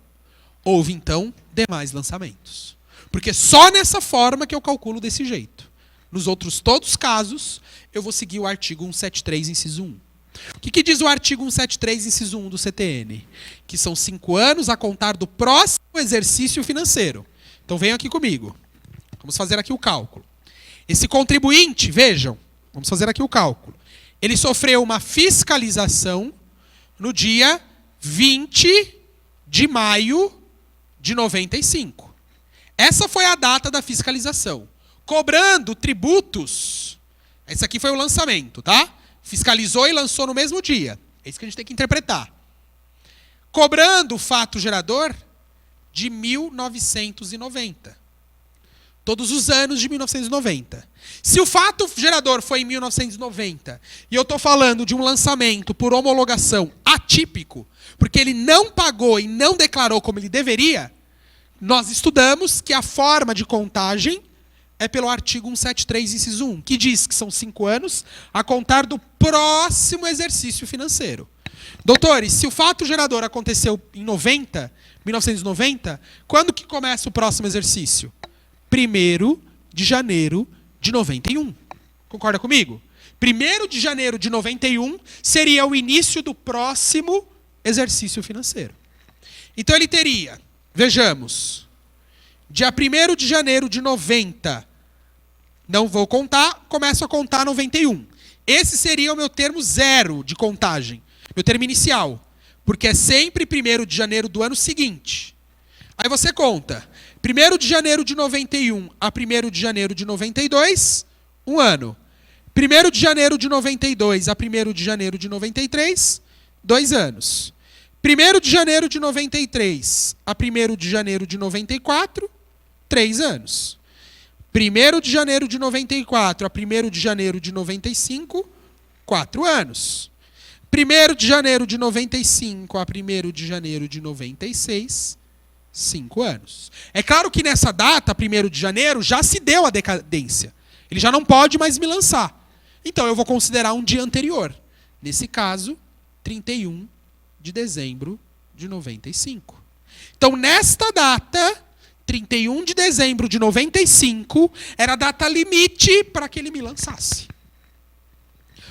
Houve, então, demais lançamentos. Porque só nessa forma que eu calculo desse jeito. Nos outros todos os casos, eu vou seguir o artigo 173, inciso 1. O que diz o artigo 173, inciso 1 do CTN? Que são 5 anos a contar do próximo exercício financeiro. Então venham aqui comigo. Vamos fazer aqui o cálculo. Esse contribuinte, vejam, vamos fazer aqui o cálculo. Ele sofreu uma fiscalização no dia 20 de maio de 95. Essa foi a data da fiscalização. Cobrando tributos. Esse aqui foi o lançamento, tá? Fiscalizou e lançou no mesmo dia. É isso que a gente tem que interpretar. Cobrando o fato gerador de 1990. Todos os anos de 1990. Se o fato gerador foi em 1990 e eu estou falando de um lançamento por homologação atípico, porque ele não pagou e não declarou como ele deveria, nós estudamos que a forma de contagem é pelo artigo 173, inciso 1, que diz que são 5 anos a contar do próximo exercício financeiro. Doutores, se o fato gerador aconteceu em 1990, quando que começa o próximo exercício? 1º de janeiro de 91. Concorda comigo? 1º de janeiro de 91 seria o início do próximo exercício financeiro. Então ele teria, vejamos, dia 1º de janeiro de 90, não vou contar, começo a contar 91. Esse seria o meu termo zero de contagem, meu termo inicial, porque é sempre 1º de janeiro do ano seguinte. Aí você conta, 1º de janeiro de 91 a 1º de janeiro de 92, um ano. 1º de janeiro de 92 a 1º de janeiro de 93, 2 anos. 1º de janeiro de 93 a 1º de janeiro de 94, 3 anos. 1º de janeiro de 94 a 1º de janeiro de 95, 4 anos. 1º de janeiro de 95 a 1º de janeiro de 96, 5 anos. É claro que nessa data, 1º de janeiro, já se deu a decadência. Ele já não pode mais me lançar. Então eu vou considerar um dia anterior. Nesse caso, 31 de dezembro de 95. Então, nesta data, 31 de dezembro de 95, era a data limite para que ele me lançasse.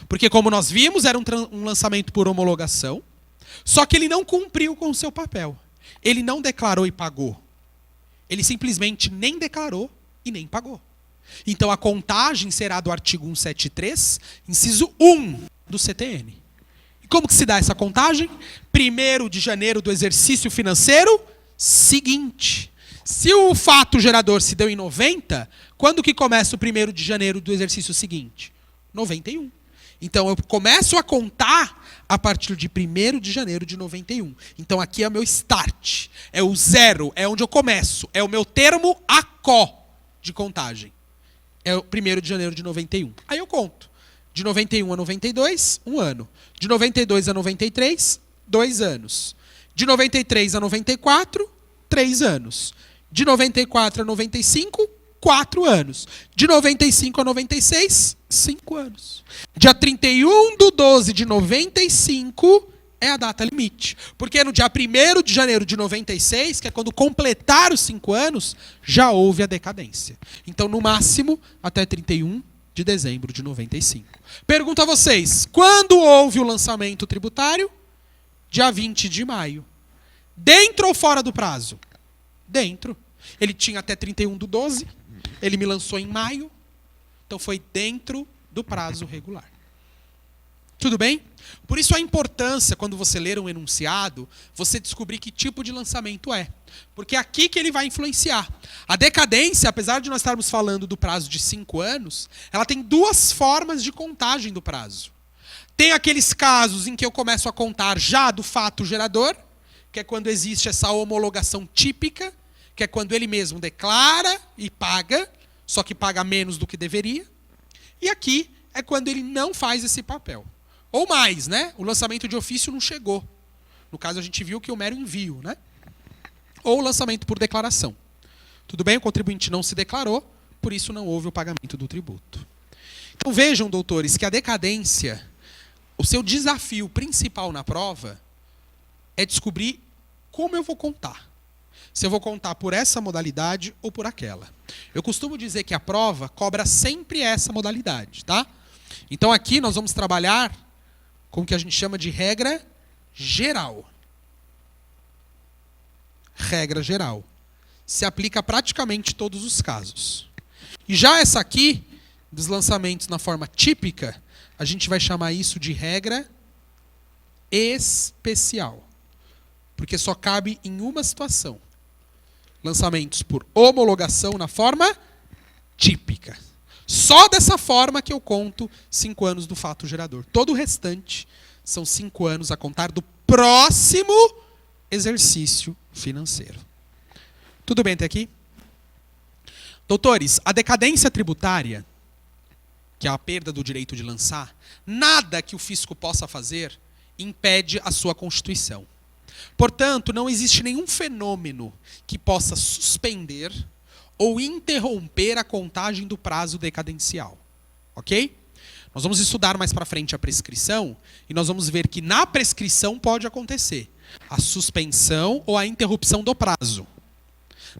Porque, como nós vimos, era um lançamento por homologação, só que ele não cumpriu com o seu papel. Ele não declarou e pagou. Ele simplesmente nem declarou e nem pagou. Então, a contagem será do artigo 173, inciso 1 do CTN. E como que se dá essa contagem? 1º de janeiro do exercício financeiro seguinte. Se o fato gerador se deu em 90, quando que começa o 1º de janeiro do exercício seguinte? 91. Então, eu começo a contar a partir de 1º de janeiro de 91. Então, aqui é o meu start. É o zero, é onde eu começo. É o meu termo ACO de contagem. É o 1º de janeiro de 91. Aí eu conto. De 91 a 92, 1 ano. De 92 a 93, 2 anos. De 93 a 94, 3 anos. De 94 a 95, 4 anos. De 95 a 96, 5 anos. Dia 31 de 12 de 95 é a data limite. Porque no dia 1º de janeiro de 96, que é quando completar os 5 anos, já houve a decadência. Então, no máximo, até 31 de dezembro de 95. Pergunto a vocês, quando houve o lançamento tributário? Dia 20 de maio. Dentro ou fora do prazo? Dentro. Ele tinha até 31/12, ele me lançou em maio, então foi dentro do prazo regular. Tudo bem? Por isso a importância, quando você ler um enunciado, você descobrir que tipo de lançamento é. Porque é aqui que ele vai influenciar. A decadência, apesar de nós estarmos falando do prazo de 5 anos, ela tem duas formas de contagem do prazo. Tem aqueles casos em que eu começo a contar já do fato gerador, que é quando existe essa homologação típica, que é quando ele mesmo declara e paga, só que paga menos do que deveria. E aqui é quando ele não faz esse papel. Ou mais, né? O lançamento de ofício não chegou. No caso, a gente viu que o mero envio, né? Ou o lançamento por declaração. Tudo bem? O contribuinte não se declarou, por isso não houve o pagamento do tributo. Então vejam, doutores, que a decadência, o seu desafio principal na prova é descobrir como eu vou contar. Se eu vou contar por essa modalidade ou por aquela. Eu costumo dizer que a prova cobra sempre essa modalidade, tá? Então aqui nós vamos trabalhar com o que a gente chama de regra geral. Regra geral. Se aplica a praticamente todos os casos. E já essa aqui, dos lançamentos na forma típica, a gente vai chamar isso de regra especial. Porque só cabe em uma situação. Lançamentos por homologação na forma típica. Só dessa forma que eu conto 5 anos do fato gerador. Todo o restante são 5 anos a contar do próximo exercício financeiro. Tudo bem até aqui? Doutores, a decadência tributária, que é a perda do direito de lançar, nada que o fisco possa fazer impede a sua constituição. Portanto, não existe nenhum fenômeno que possa suspender ou interromper a contagem do prazo decadencial. Ok? Nós vamos estudar mais para frente a prescrição e nós vamos ver que na prescrição pode acontecer a suspensão ou a interrupção do prazo.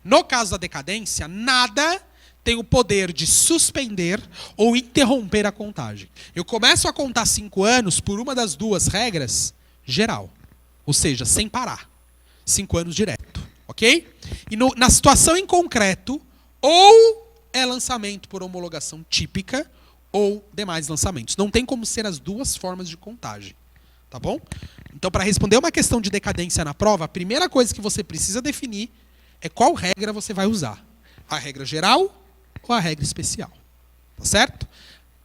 No caso da decadência, nada tem o poder de suspender ou interromper a contagem. Eu começo a contar 5 anos por uma das duas regras geral. Ou seja, sem parar. 5 anos direto. Ok? E na situação em concreto, ou é lançamento por homologação típica, ou demais lançamentos. Não tem como ser as duas formas de contagem. Tá bom? Então, para responder uma questão de decadência na prova, a primeira coisa que você precisa definir é qual regra você vai usar. A regra geral ou a regra especial. Tá certo?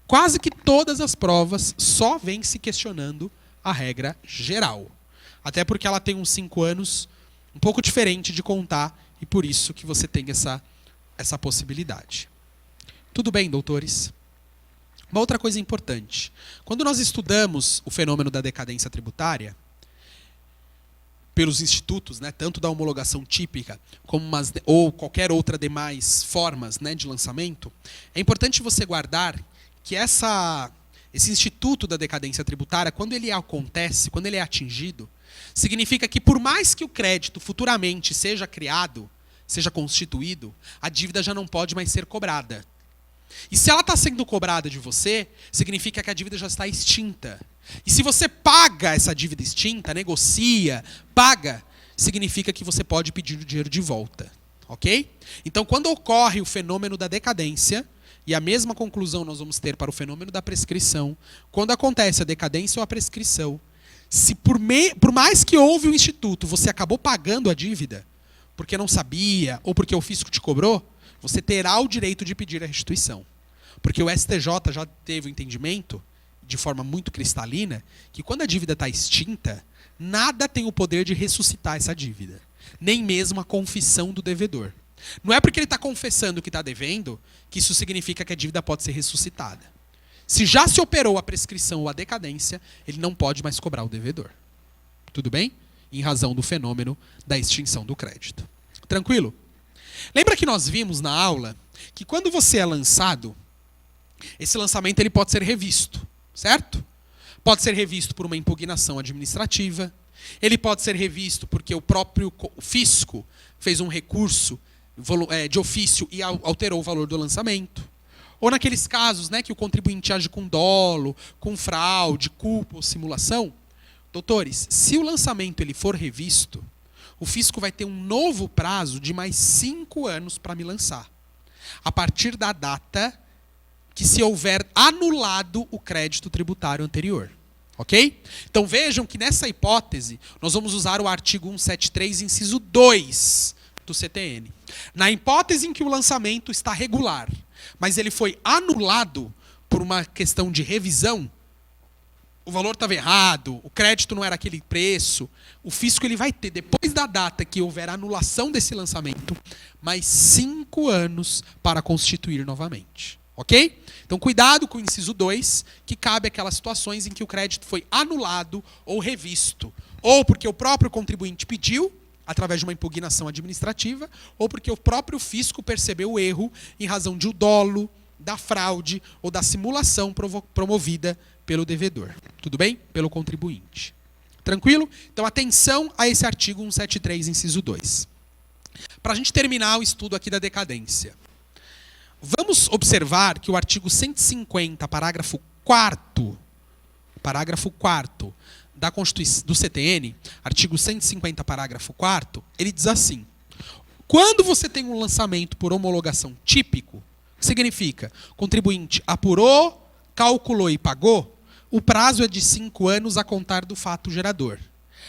Quase que todas as provas só vêm se questionando a regra geral. Até porque ela tem uns 5 anos um pouco diferente de contar e por isso que você tem essa possibilidade. Tudo bem, doutores? Uma outra coisa importante. Quando nós estudamos o fenômeno da decadência tributária, pelos institutos, né, tanto da homologação típica como ou qualquer outra demais formas, né, de lançamento, é importante você guardar que esse instituto da decadência tributária, quando ele acontece, quando ele é atingido, significa que por mais que o crédito futuramente seja criado, seja constituído, a dívida já não pode mais ser cobrada. E se ela está sendo cobrada de você, significa que a dívida já está extinta. E se você paga essa dívida extinta, negocia, paga, significa que você pode pedir o dinheiro de volta. Ok? Então, quando ocorre o fenômeno da decadência, e a mesma conclusão nós vamos ter para o fenômeno da prescrição, quando acontece a decadência ou a prescrição, se por mais que houve um instituto, você acabou pagando a dívida, porque não sabia, ou porque o fisco te cobrou, você terá o direito de pedir a restituição. Porque o STJ já teve o entendimento, de forma muito cristalina, que quando a dívida está extinta, nada tem o poder de ressuscitar essa dívida. Nem mesmo a confissão do devedor. Não é porque ele está confessando que está devendo, que isso significa que a dívida pode ser ressuscitada. Se já se operou a prescrição ou a decadência, ele não pode mais cobrar o devedor. Tudo bem? Em razão do fenômeno da extinção do crédito. Tranquilo? Lembra que nós vimos na aula que quando você é lançado, esse lançamento ele pode ser revisto, certo? Pode ser revisto por uma impugnação administrativa, ele pode ser revisto porque o próprio fisco fez um recurso de ofício e alterou o valor do lançamento. Ou naqueles casos, né, que o contribuinte age com dolo, com fraude, culpa ou simulação. Doutores, se o lançamento ele for revisto, o fisco vai ter um novo prazo de mais 5 anos para me lançar. A partir da data que se houver anulado o crédito tributário anterior. Ok? Então vejam que nessa hipótese, nós vamos usar o artigo 173, inciso 2 do CTN. Na hipótese em que o lançamento está regular, mas ele foi anulado por uma questão de revisão, o valor estava errado, o crédito não era aquele preço, o fisco ele vai ter, depois da data que houver anulação desse lançamento, mais 5 anos para constituir novamente. Ok? Então, cuidado com o inciso 2, que cabe aquelas situações em que o crédito foi anulado ou revisto. Ou porque o próprio contribuinte pediu, através de uma impugnação administrativa, ou porque o próprio fisco percebeu o erro em razão de o dolo, da fraude ou da simulação promovida pelo devedor. Tudo bem? Pelo contribuinte. Tranquilo? Então, atenção a esse artigo 173, inciso 2. Para a gente terminar o estudo aqui da decadência. Vamos observar que o artigo 150, parágrafo 4º da Constituição do CTN, artigo 150, parágrafo 4º, ele diz assim: quando você tem um lançamento por homologação típico, significa contribuinte apurou, calculou e pagou, o prazo é de 5 anos a contar do fato gerador.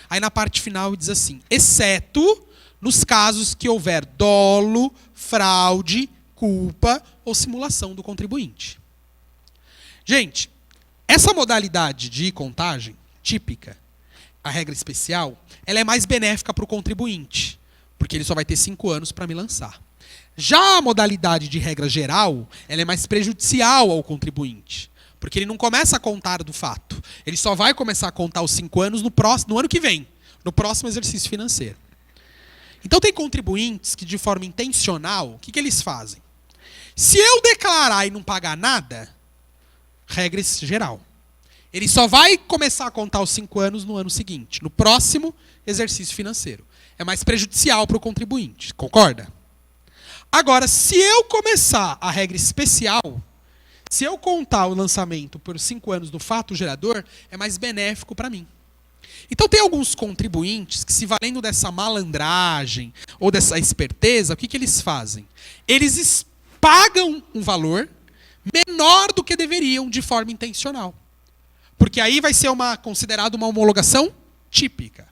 Aí na parte final diz assim: exceto nos casos que houver dolo, fraude, culpa ou simulação do contribuinte. Gente, essa modalidade de contagem típica, a regra especial, ela é mais benéfica para o contribuinte, porque ele só vai ter 5 anos para me lançar. Já a modalidade de regra geral, ela é mais prejudicial ao contribuinte, porque ele não começa a contar do fato. Ele só vai começar a contar os 5 anos no ano que vem, no próximo exercício financeiro. Então tem contribuintes que, de forma intencional, o que eles fazem? Se eu declarar e não pagar nada, regra geral. Ele só vai começar a contar os 5 anos no ano seguinte, no próximo exercício financeiro. É mais prejudicial para o contribuinte, concorda? Agora, se eu começar a regra especial, se eu contar o lançamento por 5 anos do fato gerador, é mais benéfico para mim. Então tem alguns contribuintes que, se valendo dessa malandragem ou dessa esperteza, o que eles fazem? Eles pagam um valor menor do que deveriam de forma intencional. Porque aí vai ser considerado uma homologação típica.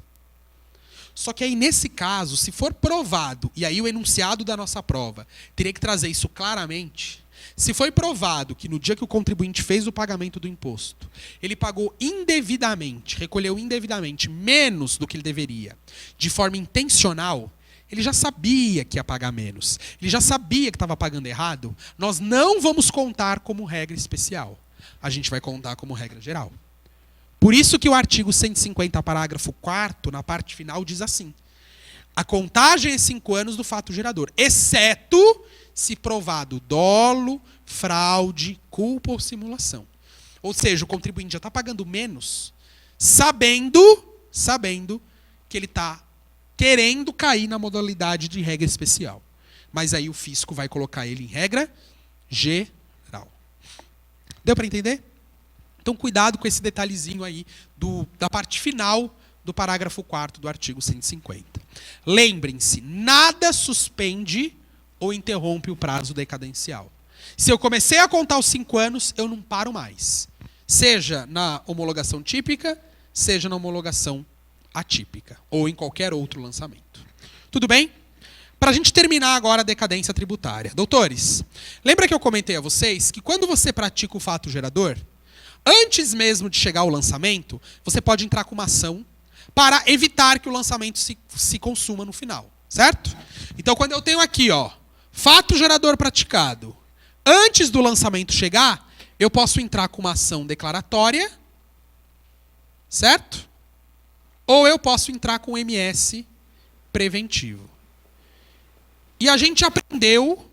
Só que aí, nesse caso, se for provado, e aí o enunciado da nossa prova teria que trazer isso claramente, se foi provado que no dia que o contribuinte fez o pagamento do imposto, ele pagou indevidamente, recolheu indevidamente menos do que ele deveria, de forma intencional, ele já sabia que ia pagar menos, ele já sabia que estava pagando errado, nós não vamos contar como regra especial. A gente vai contar como regra geral. Por isso que o artigo 150, parágrafo 4º, na parte final, diz assim: a contagem é 5 anos do fato gerador, exceto se provado dolo, fraude, culpa ou simulação. Ou seja, o contribuinte já está pagando menos, sabendo que ele está querendo cair na modalidade de regra especial. Mas aí o fisco vai colocar ele em regra geral. Deu para entender? Então, cuidado com esse detalhezinho aí da parte final do parágrafo 4º do artigo 150. Lembrem-se, nada suspende ou interrompe o prazo decadencial. Se eu comecei a contar os 5 anos, eu não paro mais. Seja na homologação típica, seja na homologação atípica, ou em qualquer outro lançamento. Tudo bem? Para a gente terminar agora a decadência tributária. Doutores, lembra que eu comentei a vocês que quando você pratica o fato gerador, antes mesmo de chegar ao lançamento, você pode entrar com uma ação para evitar que o lançamento se consuma no final, certo? Então, quando eu tenho aqui, fato gerador praticado, antes do lançamento chegar, eu posso entrar com uma ação declaratória, certo? Ou eu posso entrar com MS preventivo. E a gente aprendeu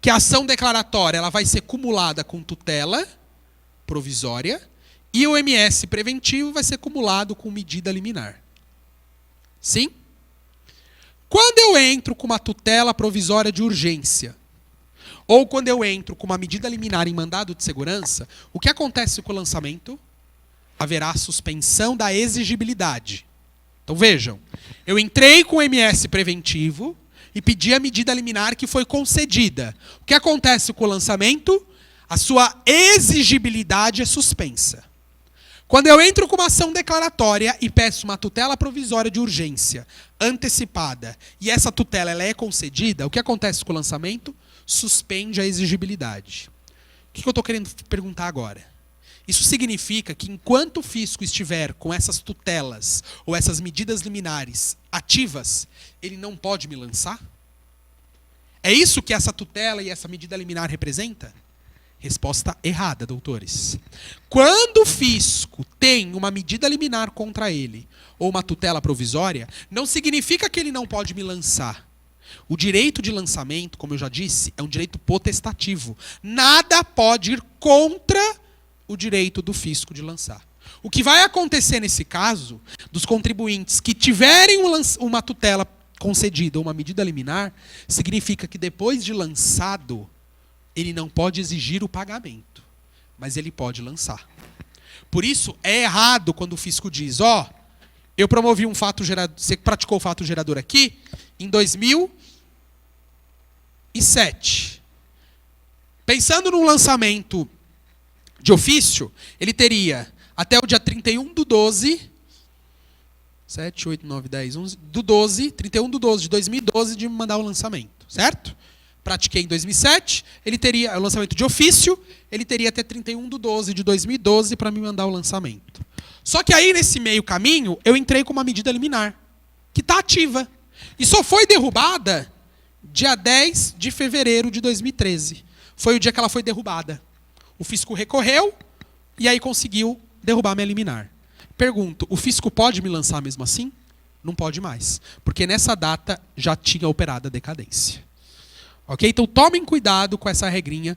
que a ação declaratória ela vai ser cumulada com tutela provisória e o MS preventivo vai ser cumulado com medida liminar. Sim? Quando eu entro com uma tutela provisória de urgência, ou quando eu entro com uma medida liminar em mandado de segurança, o que acontece com o lançamento? Haverá suspensão da exigibilidade. Então vejam, eu entrei com o MS preventivo e pedi a medida liminar que foi concedida. O que acontece com o lançamento? A sua exigibilidade é suspensa. Quando eu entro com uma ação declaratória e peço uma tutela provisória de urgência antecipada e essa tutela ela é concedida, o que acontece com o lançamento? Suspende a exigibilidade. O que eu estou querendo perguntar agora? Isso significa que enquanto o fisco estiver com essas tutelas ou essas medidas liminares ativas, ele não pode me lançar? É isso que essa tutela e essa medida liminar representa? Resposta errada, doutores. Quando o fisco tem uma medida liminar contra ele ou uma tutela provisória, não significa que ele não pode me lançar. O direito de lançamento, como eu já disse, é um direito potestativo. Nada pode ir contra o direito do fisco de lançar. O que vai acontecer nesse caso, dos contribuintes que tiverem uma tutela concedida ou uma medida liminar, significa que depois de lançado, ele não pode exigir o pagamento, mas ele pode lançar. Por isso, é errado quando o fisco diz, eu promovi um fato gerador, você praticou o fato gerador aqui em 2007. Pensando num lançamento de ofício, ele teria até o dia 31/12, 7, 8, 9, 10, 11, do 12, 31/12 de 2012 de me mandar o lançamento, certo? Pratiquei em 2007, ele teria o lançamento de ofício, ele teria até 31/12 de 2012 para me mandar o lançamento. Só que aí, nesse meio caminho, eu entrei com uma medida liminar, que está ativa. E só foi derrubada dia 10 de fevereiro de 2013. Foi o dia que ela foi derrubada. O fisco recorreu e aí conseguiu derrubar minha liminar. Pergunto, o fisco pode me lançar mesmo assim? Não pode mais, porque nessa data já tinha operado a decadência. Ok? Então tomem cuidado com essa regrinha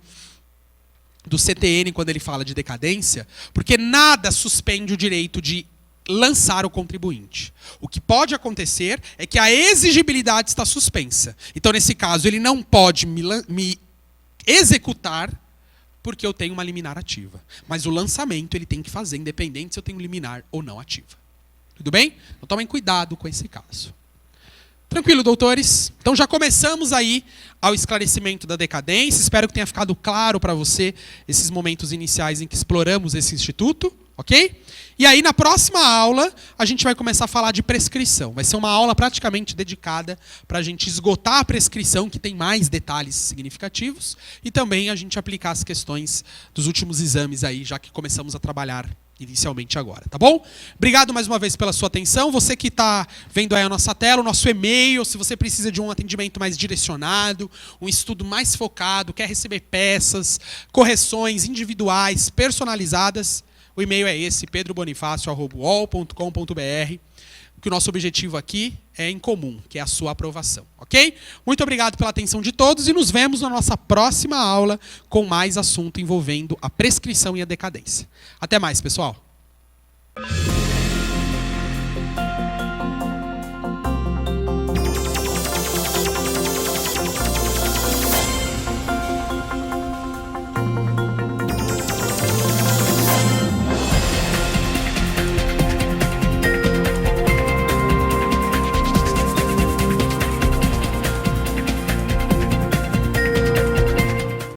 do CTN quando ele fala de decadência, porque nada suspende o direito de lançar o contribuinte. O que pode acontecer é que a exigibilidade está suspensa. Então, nesse caso, ele não pode me executar porque eu tenho uma liminar ativa. Mas o lançamento ele tem que fazer, independente se eu tenho liminar ou não ativa. Tudo bem? Então tomem cuidado com esse caso. Tranquilo, doutores? Então já começamos aí ao esclarecimento da decadência. Espero que tenha ficado claro para você esses momentos iniciais em que exploramos esse instituto, ok? E aí na próxima aula a gente vai começar a falar de prescrição. Vai ser uma aula praticamente dedicada para a gente esgotar a prescrição, que tem mais detalhes significativos, e também a gente aplicar as questões dos últimos exames aí, já que começamos a trabalhar inicialmente agora, tá bom? Obrigado mais uma vez pela sua atenção. Você que está vendo aí a nossa tela, o nosso e-mail, se você precisa de um atendimento mais direcionado, um estudo mais focado, quer receber peças, correções individuais, personalizadas, o e-mail é esse, pedrobonifacio@uol.com.br, que o nosso objetivo aqui é em comum, que é a sua aprovação, ok? Muito obrigado pela atenção de todos e nos vemos na nossa próxima aula com mais assunto envolvendo a prescrição e a decadência. Até mais, pessoal!